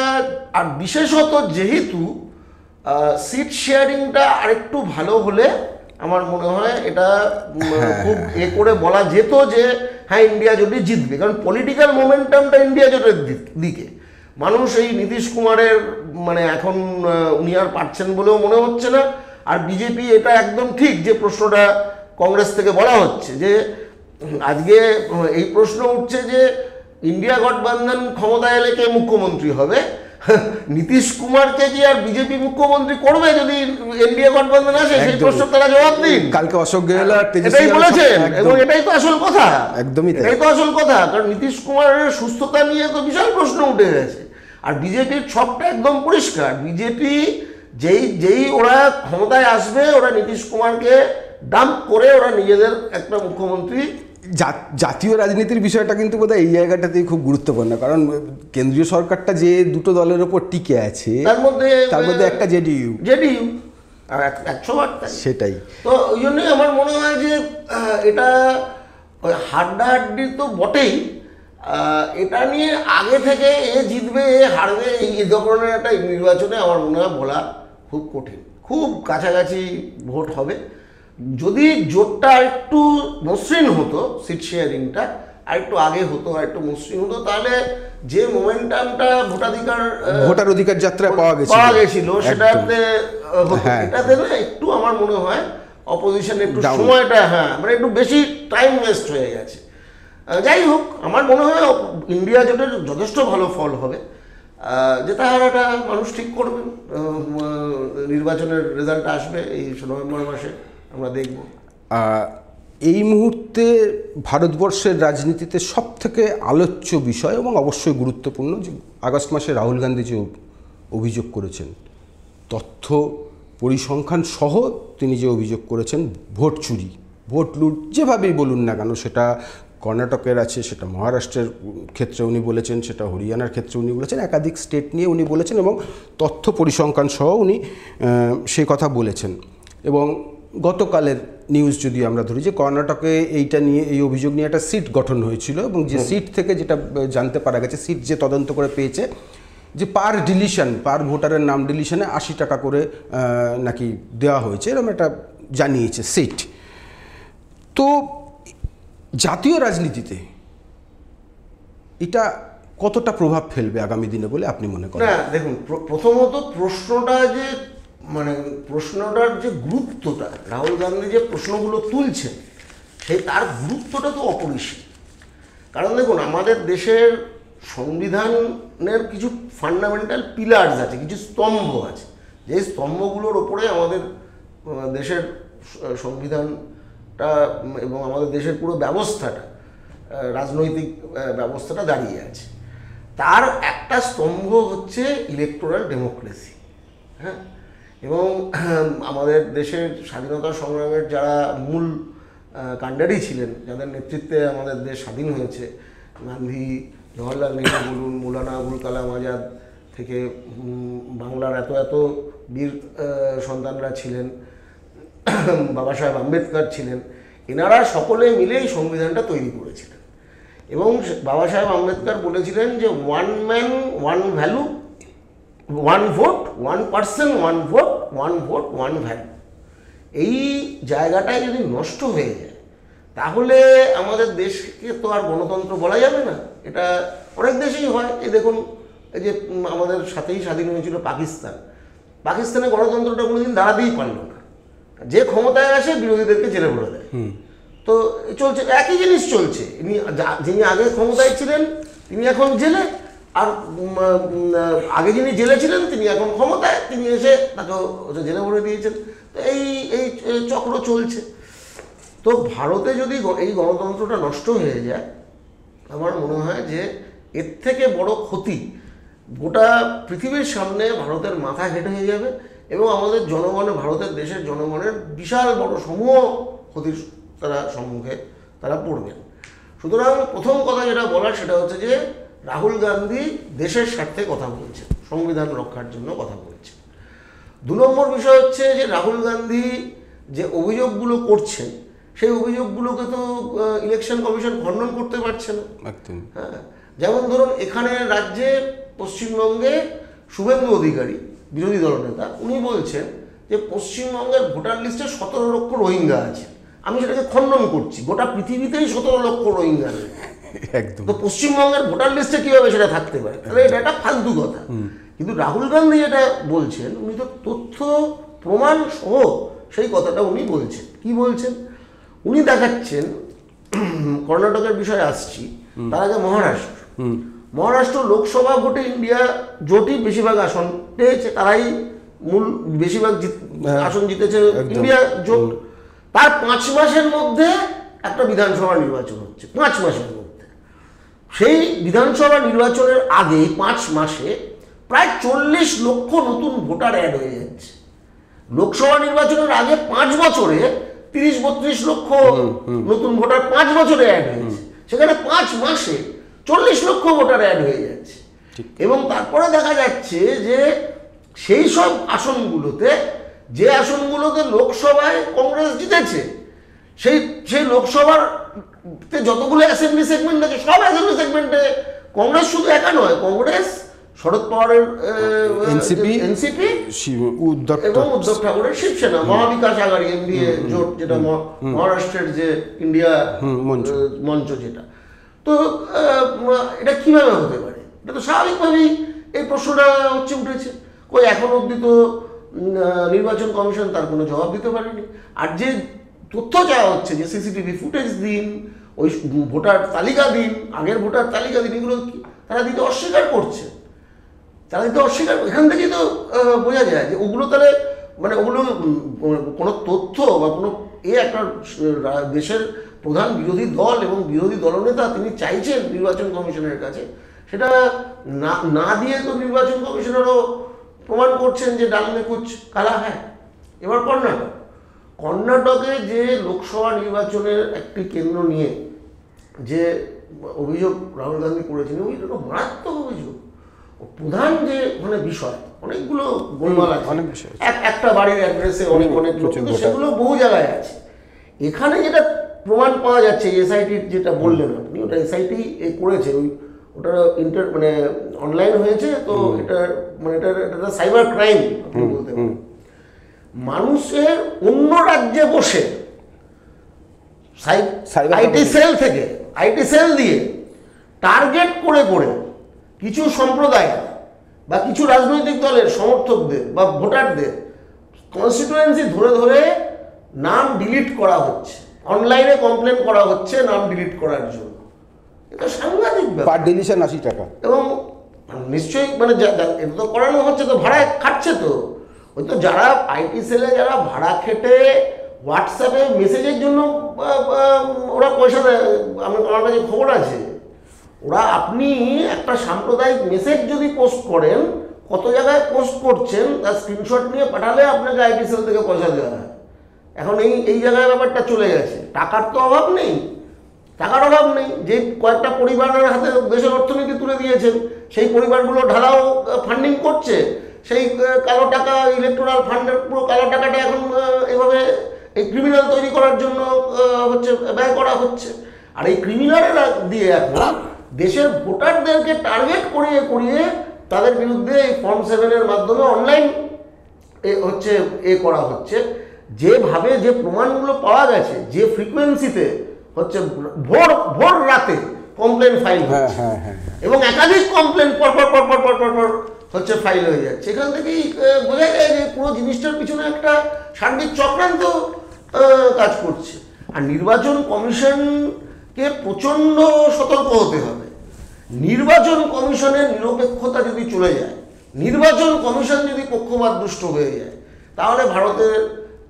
আর বিশেষত যেহেতু সিট শেয়ারিংটা আরেকটু ভালো হলে আমার মনে হয় এটা খুব করে বলা যেত যে হ্যাঁ ইন্ডিয়া জোটই জিতবে, কারণ পলিটিক্যাল মোমেন্টামটা ইন্ডিয়া জোটের দিকে। মানুষ এই নীতিশ কুমারের মানে এখন উনি আর পারছেন বলেও মনে হচ্ছে না। আর বিজেপি এটা একদম ঠিক যে প্রশ্নটা কংগ্রেস থেকে বলা হচ্ছে যে আজকে এই প্রশ্ন উঠছে যে ইন্ডিয়া গঠবন্ধন ক্ষমতায় এলে কে মুখ্যমন্ত্রী হবে, নীতিশ কুমারকে কি আর বিজেপি মুখ্যমন্ত্রী করবে যদি এনডিএ গঠবন্ধন আসে? সেই প্রশ্ন তারা জবাব দিন। কালকে অশোক গেহলোত এটাই বলেছেন এবং এটাই তো আসল কথা, একদমই এটাই তো আসল কথা। কারণ নীতিশ কুমারের সুস্থতা নিয়ে তো বিশাল প্রশ্ন উঠে গেছে। আর বিজেপির ছকটা একদম পরিষ্কার, বিজেপি যেই ওরা ক্ষমতায় আসবে ওরা নীতিশ কুমারকে ডাম্প করে ওরা নিজেদের একটা মুখ্যমন্ত্রী। জাতীয় রাজনীতির বিষয়টা কিন্তু বোধহয় এই জায়গাটাতেই খুব গুরুত্বপূর্ণ, কারণ কেন্দ্রীয় সরকারটা যে দুটো দলের ওপর টিকে আছে তার মধ্যে একটা জেডিইউ আর 100বার সেটাই। তো ওই জন্যই আমার মনে হয় যে এটা ওই হাড্ডাহাড্ডি তো বটেই, এটা নিয়ে আগে থেকে এ জিতবে এ হারবে এই ধরনের একটা নির্বাচনে আমার মনে হয় বলা খুব কঠিন। খুব কাছাকাছি ভোট হবে। যদি জোটটা একটু মসৃণ হতো, সিট শেয়ারিংটা আর একটু আগে হতো, আর একটু মসৃণ হতো, তাহলে যে মোমেন্টামটা ভোটার অধিকার যাত্রায় পাওয়া গেছিল সেটাতে এটাতে না একটু আমার মনে হয় অপোজিশন একটু সময়টা মানে একটু বেশি টাইম ওয়েস্ট হয়ে গেছে। যাই হোক, আমার মনে হয় ইন্ডিয়া জোটের যথেষ্ট ভালো ফল হবে। যেটা হারাটা মানুষ ঠিক করবেন, নির্বাচনের রেজাল্ট আসবে এই নভেম্বর মাসে, আমরা দেখব। এই মুহূর্তে ভারতবর্ষের রাজনীতিতে সব থেকে আলোচ্য বিষয় এবং অবশ্যই গুরুত্বপূর্ণ যে আগস্ট মাসে রাহুল গান্ধী যে অভিযোগ করেছেন, তথ্য পরিসংখ্যান সহ তিনি যে অভিযোগ করেছেন ভোট চুরি, ভোট লুট, যেভাবেই বলুন না কেন, সেটা কর্ণাটকের আছে, সেটা মহারাষ্ট্রের ক্ষেত্রে উনি বলেছেন, সেটা হরিয়ানার ক্ষেত্রে উনি বলেছেন, একাধিক স্টেট নিয়ে উনি বলেছেন এবং তথ্য পরিসংখ্যান সহ উনি সেই কথা বলেছেন। এবং গতকালের নিউজ যদি আমরা ধরি যে কর্ণাটকে এইটা নিয়ে, এই অভিযোগ নিয়ে একটা সিট গঠন হয়েছিল এবং যে সিট থেকে যেটা জানতে পারা গেছে, সিট যে তদন্ত করে পেয়েছে যে পার ভোটারের নাম ডিলিশনে 80 টাকা করে নাকি দেওয়া হয়েছে, এরকম একটা জানিয়েছে সিট। তো জাতীয় রাজনীতিতে এটা কতটা প্রভাব ফেলবে আগামী দিনে বলে আপনি মনে করেন? না দেখুন, প্রথমত প্রশ্নটার যে গুরুত্বটা, রাহুল গান্ধী যে প্রশ্নগুলো তুলছেন তার গুরুত্বটা তো অপরিসীম। কারণ দেখুন, আমাদের দেশের সংবিধানের কিছু ফান্ডামেন্টাল পিলার্স আছে, কিছু স্তম্ভ আছে, যে স্তম্ভগুলোর ওপরে আমাদের দেশের সংবিধানটা এবং আমাদের দেশের পুরো ব্যবস্থাটা, রাজনৈতিক ব্যবস্থাটা দাঁড়িয়ে আছে। তার একটা স্তম্ভ হচ্ছে ইলেকটোরাল ডেমোক্রেসি। হ্যাঁ, এবং আমাদের দেশের স্বাধীনতা সংগ্রামের যারা মূল কাণ্ডারি ছিলেন, যাদের নেতৃত্বে আমাদের দেশ স্বাধীন হয়েছে, গান্ধী, জওহরলাল নেহরু বলুন, মৌলানা আবুল কালাম আজাদ থেকে বাংলার এত বীর সন্তানরা ছিলেন, বাবা সাহেব আম্বেদকর ছিলেন, এনারা সকলে মিলে এই সংবিধানটা তৈরি করেছিলেন। এবং বাবা সাহেব আম্বেদকর বলেছিলেন যে 1 man 1 value, 1 vote 1 person 1 vote, 1 vote 1 value. এই জায়গাটায় যদি নষ্ট হয়ে যায় তাহলে আমাদের দেশকে তো আর গণতন্ত্র বলা যাবে না। এটা অনেক দেশেই হয়। এই দেখুন, এই যে আমাদের সাথেই স্বাধীন হয়েছিল পাকিস্তানে গণতন্ত্রটা কোনোদিন দাঁড়াতেই পারল না। যে ক্ষমতায় আসে বিরোধীদেরকে জেলে ভরে দেয়। তো চলছে একই জিনিস চলছে। যিনি আগে ক্ষমতায় ছিলেন তিনি এখন জেলে, আর আগে যিনি জেলে ছিলেন তিনি এখন ক্ষমতায়, তিনি এসে তাকে জেলে ভরে দিয়েছেন। তো এই চক্র চলছে। তো ভারতে যদি এই গণতন্ত্রটা নষ্ট হয়ে যায়, আমার মনে হয় যে এর থেকে বড় ক্ষতি গোটা পৃথিবীর সামনে ভারতের মাথা হেঁটে হয়ে যাবে এবং আমাদের ভারতের দেশের জনগণের বিশাল বড় সমূহ ক্ষতির সম্মুখে তারা পড়বেন। সুতরাং প্রথম কথা যেটা বলার সেটা হচ্ছে যে রাহুল গান্ধী দেশের স্বার্থে কথা বলছেন, সংবিধান রক্ষার জন্য কথা বলছেন। 2 নম্বর বিষয় হচ্ছে যে রাহুল গান্ধী যে অভিযোগগুলো করছেন সেই অভিযোগগুলোকে তো ইলেকশন কমিশন খণ্ডন করতে পারছে না। হ্যাঁ, যেমন ধরুন এখানে রাজ্যে পশ্চিমবঙ্গে শুভেন্দু অধিকারী, বিরোধী দলনেতা, উনি বলছেন যে পশ্চিমবঙ্গের ভোটার লিস্টে 17 লক্ষ রোহিঙ্গা আছে। আমি সেটাকে খণ্ডন করছি। গোটা পৃথিবীতেই 17 লক্ষ রোহিঙ্গা রয়েছে, একদম। তো পশ্চিমবঙ্গের ভোটার লিস্টে কিভাবে সেটা থাকতে পারে? তাহলে এটা একটা ফালতু কথা। কিন্তু রাহুল গান্ধী যেটা বলছেন, উনি তো তথ্য প্রমাণ সহ সেই কথাটা উনি বলছেন। কি বলছেন? উনি দেখাচ্ছেন, কর্ণাটকের বিষয়ে আসছি, তার আগে মহারাষ্ট্র লোকসভা ভোটে ইন্ডিয়া জোটই বেশিরভাগ আসন পেয়েছে, তারাই মূল বেশিরভাগ আসন জিতেছে ইন্ডিয়া জোট। তার 5 মাসের মধ্যে একটা বিধানসভা নির্বাচন হচ্ছে, 5 মাসের মধ্যে। সেই বিধানসভা নির্বাচনের আগে 5 মাসে প্রায় 40 লক্ষ নতুন ভোটার অ্যাড হয়ে যাচ্ছে। লোকসভা নির্বাচনের আগে 5 বছরে 30-32 লক্ষ নতুন ভোটার 5 বছরে অ্যাড হয়েছে, সেখানে 5 মাসে 40 লক্ষ ভোটার অ্যাড হয়ে যাচ্ছে। এবং তারপরে দেখা যাচ্ছে যে সেই সব আসনগুলোতে, যে আসনগুলোতে লোকসভায় কংগ্রেস জিতেছে, সেই লোকসভার যতগুলো অ্যাসেম্বলি সেগমেন্ট আছে, সব অ্যাসেম্বলি সেগমেন্টে কংগ্রেস শুধু একা নয়, কংগ্রেস, শরদ পাওয়ারের এনসিপি এবং উদ্ধব ঠাকুরের শিবসেনা, মহাবিকাশ আঘাড়ি, এনডিএ জোট, যেটা মহারাষ্ট্রের যে ইন্ডিয়া মঞ্চ যেটা। তো এটা কিভাবে হতে পারে? এটা তো স্বাভাবিকভাবেই এই প্রশ্নটা উঠেছে। কই এখন অবধি তো নির্বাচন কমিশন তার কোনো জবাব দিতে পারেনি। আর যে তথ্য চাওয়া হচ্ছে যে সিসিটিভি ফুটেজ দিন, ওই ভোটার তালিকা দিন, আগের ভোটার তালিকা দিন, এগুলো তারা দিতে অস্বীকার করছে। এখান থেকেই তো বোঝা যায় যে ওগুলো তাহলে মানে ওগুলো কোনো তথ্য বা কোনো একটা দেশের প্রধান বিরোধী দল এবং বিরোধী দলনেতা তিনি চাইছেন নির্বাচন কমিশনের কাছে, সেটা না দিয়ে তো নির্বাচন কমিশনারও প্রমাণ করছেন যে ডাল মে কুছ কালা হ্যায়। এবার কর্ণাটকে যে লোকসভা নির্বাচনের একটি কেন্দ্র নিয়ে যে অভিযোগ রাহুল গান্ধী করেছেন, অভিযোগটা মারাত্মক অভিযোগ। প্রধান যে মানে বিষয়, অনেকগুলো গোলমাল আছে, একটা বাড়ির অ্যাড্রেসে অনেক সেগুলো বহু জায়গায় আছে। এখানে যেটা প্রমাণ পাওয়া যাচ্ছে, এসআইটির যেটা বললেন আপনি, ওটা এসআইটি করেছে, ওটা মানে অনলাইন হয়েছে, তো এটা মানে এটা সাইবার ক্রাইম আপনি বলতে পারেন। মানুষের অন্য রাজ্যে বসে আইটি সেল দিয়ে টার্গেট করে কিছু সম্প্রদায় বা কিছু রাজনৈতিক দলের সমর্থকদের বা ভোটারদের কনস্টিটুয়েন্সি ধরে নাম ডিলিট করা হচ্ছে, অনলাইনে কমপ্লেন করা হচ্ছে নাম ডিলিট করার জন্য। এটা সাংঘাতিক ব্যাপার। পার ডিলিশন 80 টাকা। এবং নিশ্চয়ই মানে এটা তো করানো হচ্ছে, তো ভাড়ায় খাটছে। তো ওই তো যারা আইটি সেলে যারা ভাড়া খেটে হোয়াটসঅ্যাপে মেসেজের জন্য ওরা পয়সা দেয়, আমার কাছে খবর আছে, ওরা আপনি একটা সাম্প্রদায়িক মেসেজ যদি পোস্ট করেন, কত জায়গায় পোস্ট করছেন তার স্ক্রিনশট নিয়ে পাঠালে আপনাকে আইটি সেল থেকে পয়সা দেওয়া হয়। এখন এই জায়গায় ব্যাপারটা চলে গেছে। টাকার তো অভাব নেই, যে কয়েকটা পরিবারের হাতে দেশের অর্থনীতি তুলে দিয়েছেন, সেই পরিবারগুলো ঢালাও ফান্ডিং করছে, সেই কালো টাকা, ইলেকট্রাল ফান্ডের পুরো কালো টাকাটা এখন এভাবে এই ক্রিমিনাল তৈরি করার জন্য ব্যয় করা হচ্ছে। আর এই ক্রিমিনালরা দিয়ে এখন দেশের ভোটারদেরকে টার্গেট করিয়ে তাদের বিরুদ্ধে এই ফর্ম 7-এর মাধ্যমে অনলাইন করা হচ্ছে। যেভাবে যে প্রমাণগুলো পাওয়া গেছে, যে ফ্রিকোয়েন্সিতে ভোর রাতে কমপ্লেন ফাইল হচ্ছে এবং একাধিক কমপ্লেন পর ফাইল হয়ে যাচ্ছে। এখান থেকেই বোঝা যায় যে পুরো জিনিসটার পিছনে একটা সার্বিক চক্রান্ত কাজ করছে। আর নির্বাচন কমিশনকে প্রচণ্ড সতর্ক হতে হবে। নির্বাচন কমিশনের নিরপেক্ষতা যদি চলে যায়, নির্বাচন কমিশন যদি পক্ষপাত দুষ্ট হয়ে যায়, তাহলে ভারতের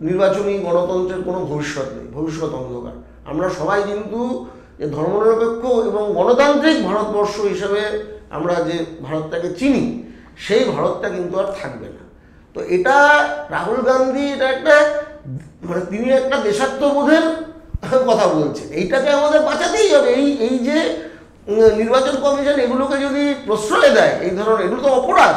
নির্বাচনী গণতন্ত্রের কোনো ভবিষ্যৎ নেই, ভবিষ্যৎ অন্ধকার। আমরা সবাই কিন্তু যে ধর্মনিরপেক্ষ এবং গণতান্ত্রিক ভারতবর্ষ হিসেবে আমরা যে ভারতটাকে চিনি, সেই ভারতটা কিন্তু আর থাকবে না। তো এটা রাহুল গান্ধী এটা একটা মানে তিনি একটা দেশাত্মবোধের কথা বলছেন, এইটাকে আমাদের বাঁচাতেই হবে। এই যে নির্বাচন কমিশন এগুলোকে যদি প্রশ্রয় দেয়, এই ধরনের এগুলো তো অপরাধ,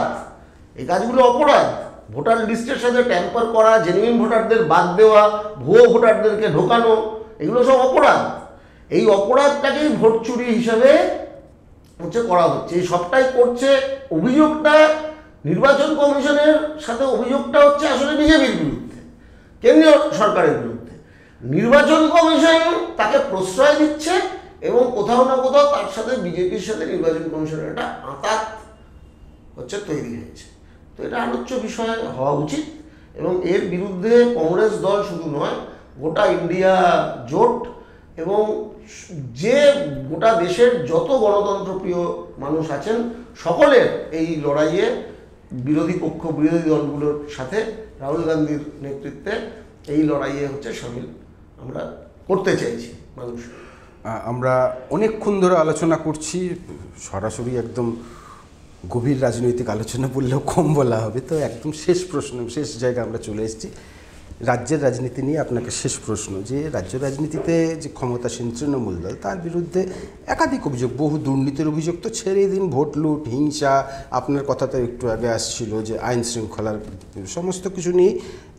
এই কাজগুলো অপরাধ। ভোটার লিস্টের সাথে ট্যাম্পার করা, জেনুইন ভোটারদের বাদ দেওয়া, ভুয়ো ভোটারদেরকে ঢোকানো, এগুলো সব অপরাধ। এই অপরাধটাকেই ভোট চুরি হিসাবে করা হচ্ছে। এই সবটাই করছে। অভিযোগটা নির্বাচন কমিশনের সাথে অভিযোগটা হচ্ছে আসলে বিজেপির বিরুদ্ধে, কেন্দ্রীয় সরকারের বিরুদ্ধে। নির্বাচন কমিশন তাকে প্রশ্রয় দিচ্ছে এবং কোথাও না কোথাও তার সাথে বিজেপির সাথে নির্বাচন কমিশনের একটা আঁতাত তৈরি হয়েছে। তো এটা আলোচ্য বিষয় হওয়া উচিত এবং এর বিরুদ্ধে কংগ্রেস দল শুধু নয়, গোটা ইন্ডিয়া জোট এবং যে গোটা দেশের যত গণতন্ত্রপ্রিয় মানুষ আছেন সকলের এই লড়াইয়ে বিরোধী দলগুলোর সাথে রাহুল গান্ধীর নেতৃত্বে এই লড়াইয়ে সামিল আমরা করতে চাইছি মানুষ। আমরা অনেকক্ষণ ধরে আলোচনা করছি, সরাসরি একদম গভীর রাজনৈতিক আলোচনা বললেও কম বলা হবে। তো একদম শেষ প্রশ্ন, শেষ জায়গায় আমরা চলে এসেছি। রাজ্যের রাজনীতি নিয়ে আপনাকে শেষ প্রশ্ন, যে রাজ্য রাজনীতিতে যে ক্ষমতাসীন তৃণমূল দল, তার বিরুদ্ধে একাধিক অভিযোগ, বহু দুর্নীতির অভিযোগ তো ছেড়ে দিন, ভোট লুট, হিংসা, আপনার কথাতে একটু আগে আসছিল যে আইন শৃঙ্খলার সমস্ত কিছু নিয়ে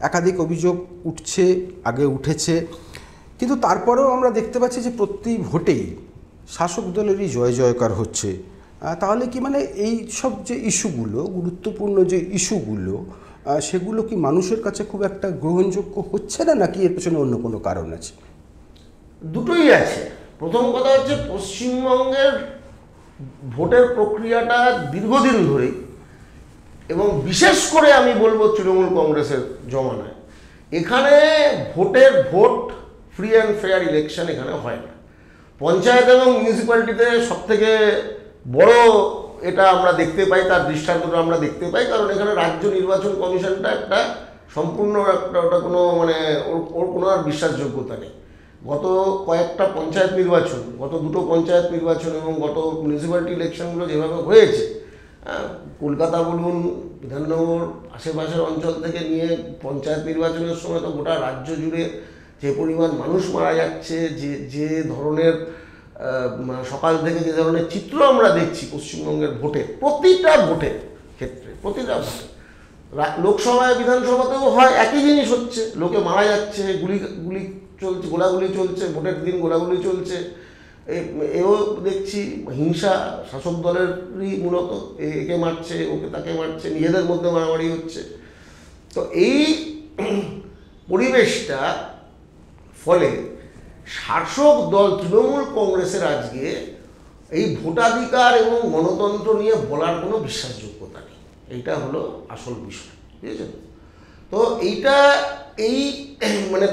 একাধিক অভিযোগ উঠছে, আগে উঠেছে। কিন্তু তারপরেও আমরা দেখতে পাচ্ছি যে প্রতি ভোটেই শাসক দলেরই জয় জয়কার হচ্ছে। তাহলে কি মানে এই সব যে ইস্যুগুলো, গুরুত্বপূর্ণ যে ইস্যুগুলো, সেগুলো কি মানুষের কাছে খুব একটা গ্রহণযোগ্য হচ্ছে না, নাকি এর পেছনে অন্য কোনো কারণ আছে? দুটোই আছে। প্রথম কথা পশ্চিমবঙ্গের ভোটের প্রক্রিয়াটা দীর্ঘদিন ধরেই এবং বিশেষ করে আমি বলবো তৃণমূল কংগ্রেসের জমানায় এখানে vote free and fair election এখানে হয় না। পঞ্চায়েত এবং মিউনিসিপ্যালিটিতে সবথেকে বড় এটা আমরা দেখতে পাই, তার দৃষ্টান্তটা আমরা দেখতে পাই, কারণ এখানে রাজ্য নির্বাচন কমিশনটা একটা সম্পূর্ণ ওটা কোনো ওর কোনো আর বিশ্বাসযোগ্যতা নেই। গত কয়েকটা পঞ্চায়েত নির্বাচন, গত দুটো পঞ্চায়েত নির্বাচন এবং গত মিউনিসিপ্যালিটি ইলেকশনগুলো যেভাবে হয়েছে, কলকাতা বলুন, বিধাননগর, আশেপাশের অঞ্চল থেকে নিয়ে পঞ্চায়েত নির্বাচনের সময় তো গোটা রাজ্য জুড়ে যে পরিমাণ মানুষ মারা যাচ্ছে, যে ধরনের সকাল থেকে যে ধরনের চিত্র আমরা দেখছি পশ্চিমবঙ্গের ভোটে, প্রতিটা ভোটের ক্ষেত্রে, প্রতিটা ভোটে, লোকসভায় বিধানসভাতেও হয় একই জিনিস হচ্ছে, লোকে মারা যাচ্ছে, গুলি চলছে, গোলাগুলি চলছে, ভোটের দিন গোলাগুলি চলছে। এও দেখছি হিংসা শাসক দলেরই মূলত, একে মারছে, ওকে তাকে মারছে, নিজেদের মধ্যে মারামারি হচ্ছে। তো এই পরিবেশটা ফলে শাসক দল তৃণমূল কংগ্রেসের আজকে এই ভোটাধিকার এবং গণতন্ত্র নিয়ে বলার কোনো বিশ্বাসযোগ্যতা নেই। এইটা হলো আসল বিষয়, বুঝেছেন? তো এইটা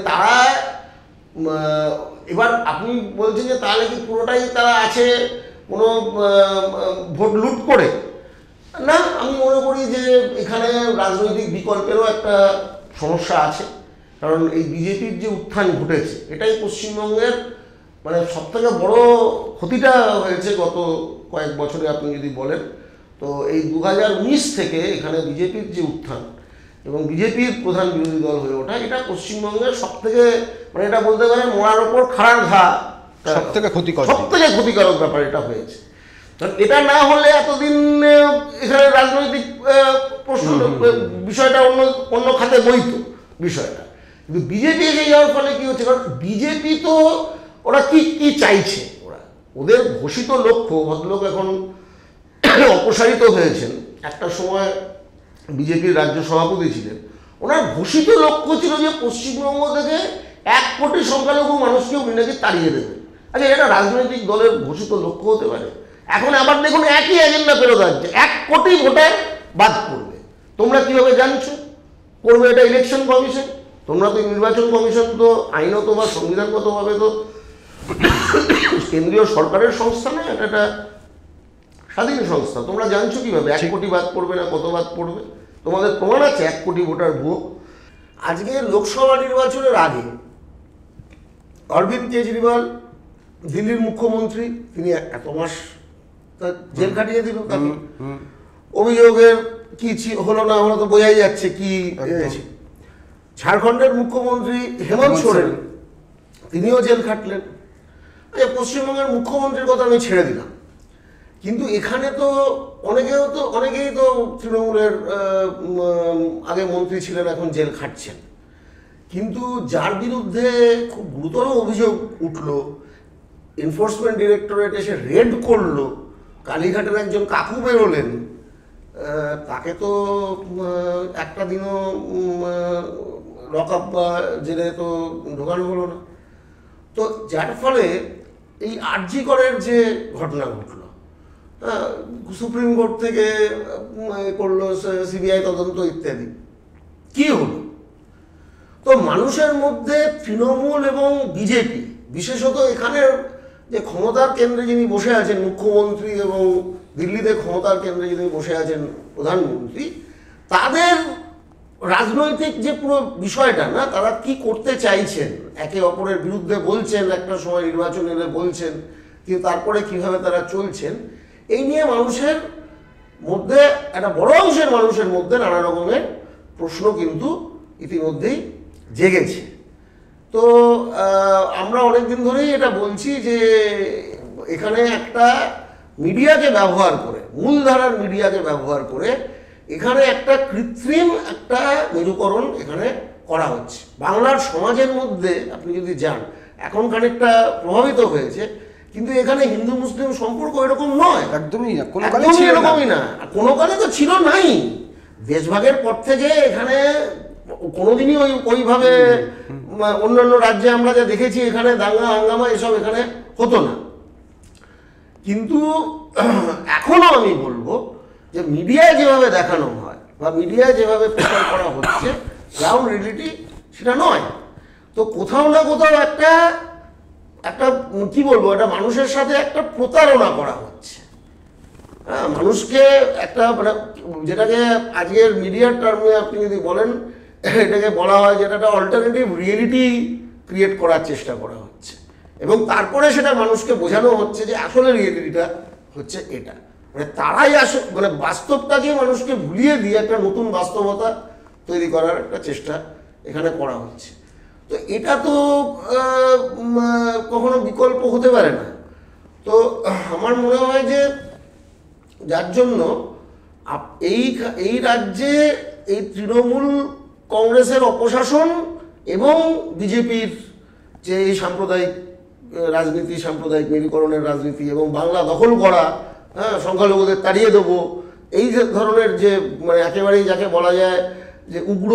তারা এবার আপনি বলছেন যে তাহলে কি পুরোটাই তারা আছে কোনো ভোট লুট করে? না, আমি মনে করি যে এখানে রাজনৈতিক বিকল্পেরও একটা সমস্যা আছে। কারণ এই বিজেপির যে উত্থান ঘটেছে, এটাই পশ্চিমবঙ্গের সবথেকে বড় ক্ষতিটা হয়েছে গত কয়েক বছরে আপনি যদি বলেন। তো এই 2019 থেকে এখানে বিজেপির যে উত্থান এবং বিজেপির প্রধান বিরোধী দল হয়ে ওঠা, এটা পশ্চিমবঙ্গের সবথেকে এটা বলতে পারেন মরার ওপর খাড়ার ঘা, সবথেকে ক্ষতিকারক ব্যাপার এটা হয়েছে। কারণ এটা না হলে এতদিন এখানে রাজনৈতিক প্রশ্ন বিষয়টা অন্য খাতে বইত বিষয়টা। কিন্তু বিজেপি এসে যাওয়ার ফলে কি হচ্ছে, কারণ বিজেপি তো ওরা কি চাইছে, ওদের ঘোষিত লক্ষ্য, ভদ্রলোক এখন অপসারিত হয়েছেন, একটা সময় বিজেপির রাজ্য সভাপতি ছিলেন, ওনার ঘোষিত লক্ষ্য ছিল যে পশ্চিমবঙ্গ থেকে 1 কোটি সংখ্যালঘু মানুষকে উনি নাকি তাড়িয়ে দেবেন। আচ্ছা, এটা রাজনৈতিক দলের ঘোষিত লক্ষ্য হতে পারে? এখন আবার দেখুন একই এজেন্ডা ফেরত আসছে, 1 কোটি ভোটার বাদ করবে। তোমরা কিভাবে জানছো করবে? এটা ইলেকশন কমিশন, তোমরা তো নির্বাচন কমিশন তো আইনত বা সংবিধানগতভাবে তো কেন্দ্রীয় সরকারের সংস্থা না, এটা একটা স্বাধীন সংস্থা। তোমরা জানছো কিভাবে 1 কোটি বাদ পড়বে না কত বাদ পড়বে? তোমাদের প্রমাণ আছে 1 কোটি ভোটার ভুয়ো? আজকে লোকসভা নির্বাচনের আগে অরবিন্দ কেজরিওয়াল, দিল্লির মুখ্যমন্ত্রী, তিনি এত মাস জেল কাটিয়ে দিল তাকে। অভিযোগের কি হলো না হলো তো বোঝাই যাচ্ছে কি। ঝাড়খণ্ডের মুখ্যমন্ত্রী হেমন্ত সোরেন, তিনিও জেল খাটলেন। পশ্চিমবঙ্গের মুখ্যমন্ত্রীর কথা আমি ছেড়ে দিলাম, কিন্তু এখানে তো অনেকেই তো তৃণমূলের আগে মন্ত্রী ছিলেন, এখন জেল খাটছেন। কিন্তু যার বিরুদ্ধে খুব গুরুতর অভিযোগ উঠল, এনফোর্সমেন্ট ডিরেক্টরেট এসে রেড করলো, কালীঘাটের একজন কাকু বেরোলেন, তাকে তো একটা দিনও লক আপ বা জেলে তো ঢোকানো হলো না। তো যার ফলে এই আরজি করের যে ঘটনা ঘটলো, সুপ্রিম কোর্ট থেকে করলো সিবিআই তদন্ত ইত্যাদি, কি হলো? তো মানুষের মধ্যে তৃণমূল এবং বিজেপি, বিশেষত এখানের যে ক্ষমতার কেন্দ্রে যিনি বসে আছেন মুখ্যমন্ত্রী এবং দিল্লিতে ক্ষমতার কেন্দ্রে যিনি বসে আছেন প্রধানমন্ত্রী, তাদের রাজনৈতিক যে পুরো বিষয়টা না, তারা কি করতে চাইছেন, একে অপরের বিরুদ্ধে বলছেন, একটা সময় নির্বাচন এলে বলছেন, কিন্তু তারপরে কিভাবে তারা চলছেন, এই নিয়ে মানুষের মধ্যে, একটা বড় অংশের মানুষের মধ্যে নানা রকমের প্রশ্ন কিন্তু ইতিমধ্যেই জেগেছে। তো আমরা অনেকদিন ধরেই এটা বলছি যে এখানে একটা মিডিয়াকে ব্যবহার করে, মূলধারার মিডিয়াকে ব্যবহার করে এখানে একটা কৃত্রিম একটা মেরুকরণ এখানে করা হচ্ছে। বাংলার সমাজের মধ্যে আপনি যদি যান, এখন খানিকটা প্রভাবিত হয়েছে, কিন্তু এখানে হিন্দু মুসলিম সম্পর্ক এরকম নয়, একদমই না, এরকমই না, কোনো কালে তো ছিল নাই। দেশভাগের পর থেকে এখানে কোনোদিনই ওইভাবে অন্যান্য রাজ্যে আমরা যা দেখেছি এখানে দাঙ্গা হাঙ্গামা এসব এখানে হতো না। কিন্তু এখনো আমি বলবো যে মিডিয়ায় যেভাবে দেখানো হয় বা মিডিয়ায় যেভাবে প্রচার করা হচ্ছে, গ্রাউন্ড রিয়েলিটি সেটা নয়। তো কোথাও না কোথাও একটা কি বলবো, একটা মানুষের সাথে একটা প্রতারণা করা হচ্ছে। হ্যাঁ, মানুষকে একটা মানে যেটাকে আজকের মিডিয়ার টার্মে আপনি যদি বলেন, এটাকে বলা হয় যেটা একটা অল্টারনেটিভ রিয়েলিটি ক্রিয়েট করার চেষ্টা করা হচ্ছে, এবং তারপরে সেটা মানুষকে বোঝানো হচ্ছে যে আসলে রিয়েলিটিটা হচ্ছে এটা। মানে তারাই মানে বাস্তবটাকে মানুষকে ভুলিয়ে দিয়ে একটা নতুন বাস্তবতা তৈরি করার একটা চেষ্টা এখানে করা হচ্ছে। তো এটা তো কখনো বিকল্প হতে পারে না। তো আমার মনে হয় যে যার জন্য এই রাজ্যে এই তৃণমূল কংগ্রেসের অপশাসন এবং বিজেপির যে এই সাম্প্রদায়িক রাজনীতি, সাম্প্রদায়িক মেরুকরণের রাজনীতি এবং বাংলা দখল করা, সংখ্যালঘুদের তাড়িয়ে দেবো, এই যে ধরনের যে মানে একেবারেই যাকে বলা যায় যে উগ্র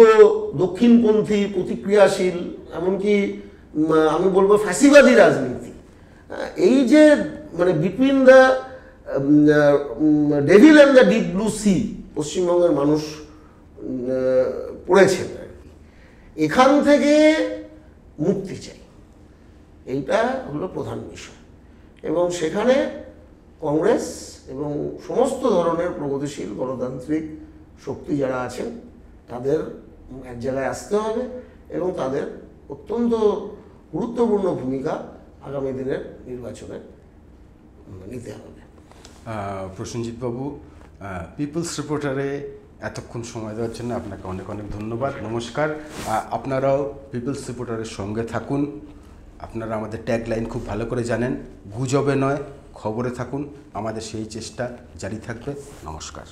দক্ষিণপন্থী প্রতিক্রিয়াশীল, এমনকি আমি বলবো ফ্যাসিবাদী রাজনীতি, এই যে মানে between the devil and the deep blue sea পশ্চিমবঙ্গের মানুষ পড়েছেন আর কি, এখান থেকে মুক্তি চাই, এইটা হলো প্রধান বিষয়। এবং সেখানে কংগ্রেস এবং সমস্ত ধরনের প্রগতিশীল গণতান্ত্রিক শক্তি যারা আছেন তাদের এক জায়গায় আসতে হবে এবং তাদের অত্যন্ত গুরুত্বপূর্ণ ভূমিকা আগামী দিনের নির্বাচনে নিতে হবে। প্রসেনজিৎ বাবু, পিপলস রিপোর্টারে এতক্ষণ সময় দেওয়ার জন্য আপনাকে অনেক অনেক ধন্যবাদ, নমস্কার। আপনারাও পিপলস রিপোর্টারের সঙ্গে থাকুন। আপনারা আমাদের ট্যাগলাইন খুব ভালো করে জানেন, গুজবে নয় খবরে থাকুন। আমাদের সেই চেষ্টা জারি থাকবে। নমস্কার।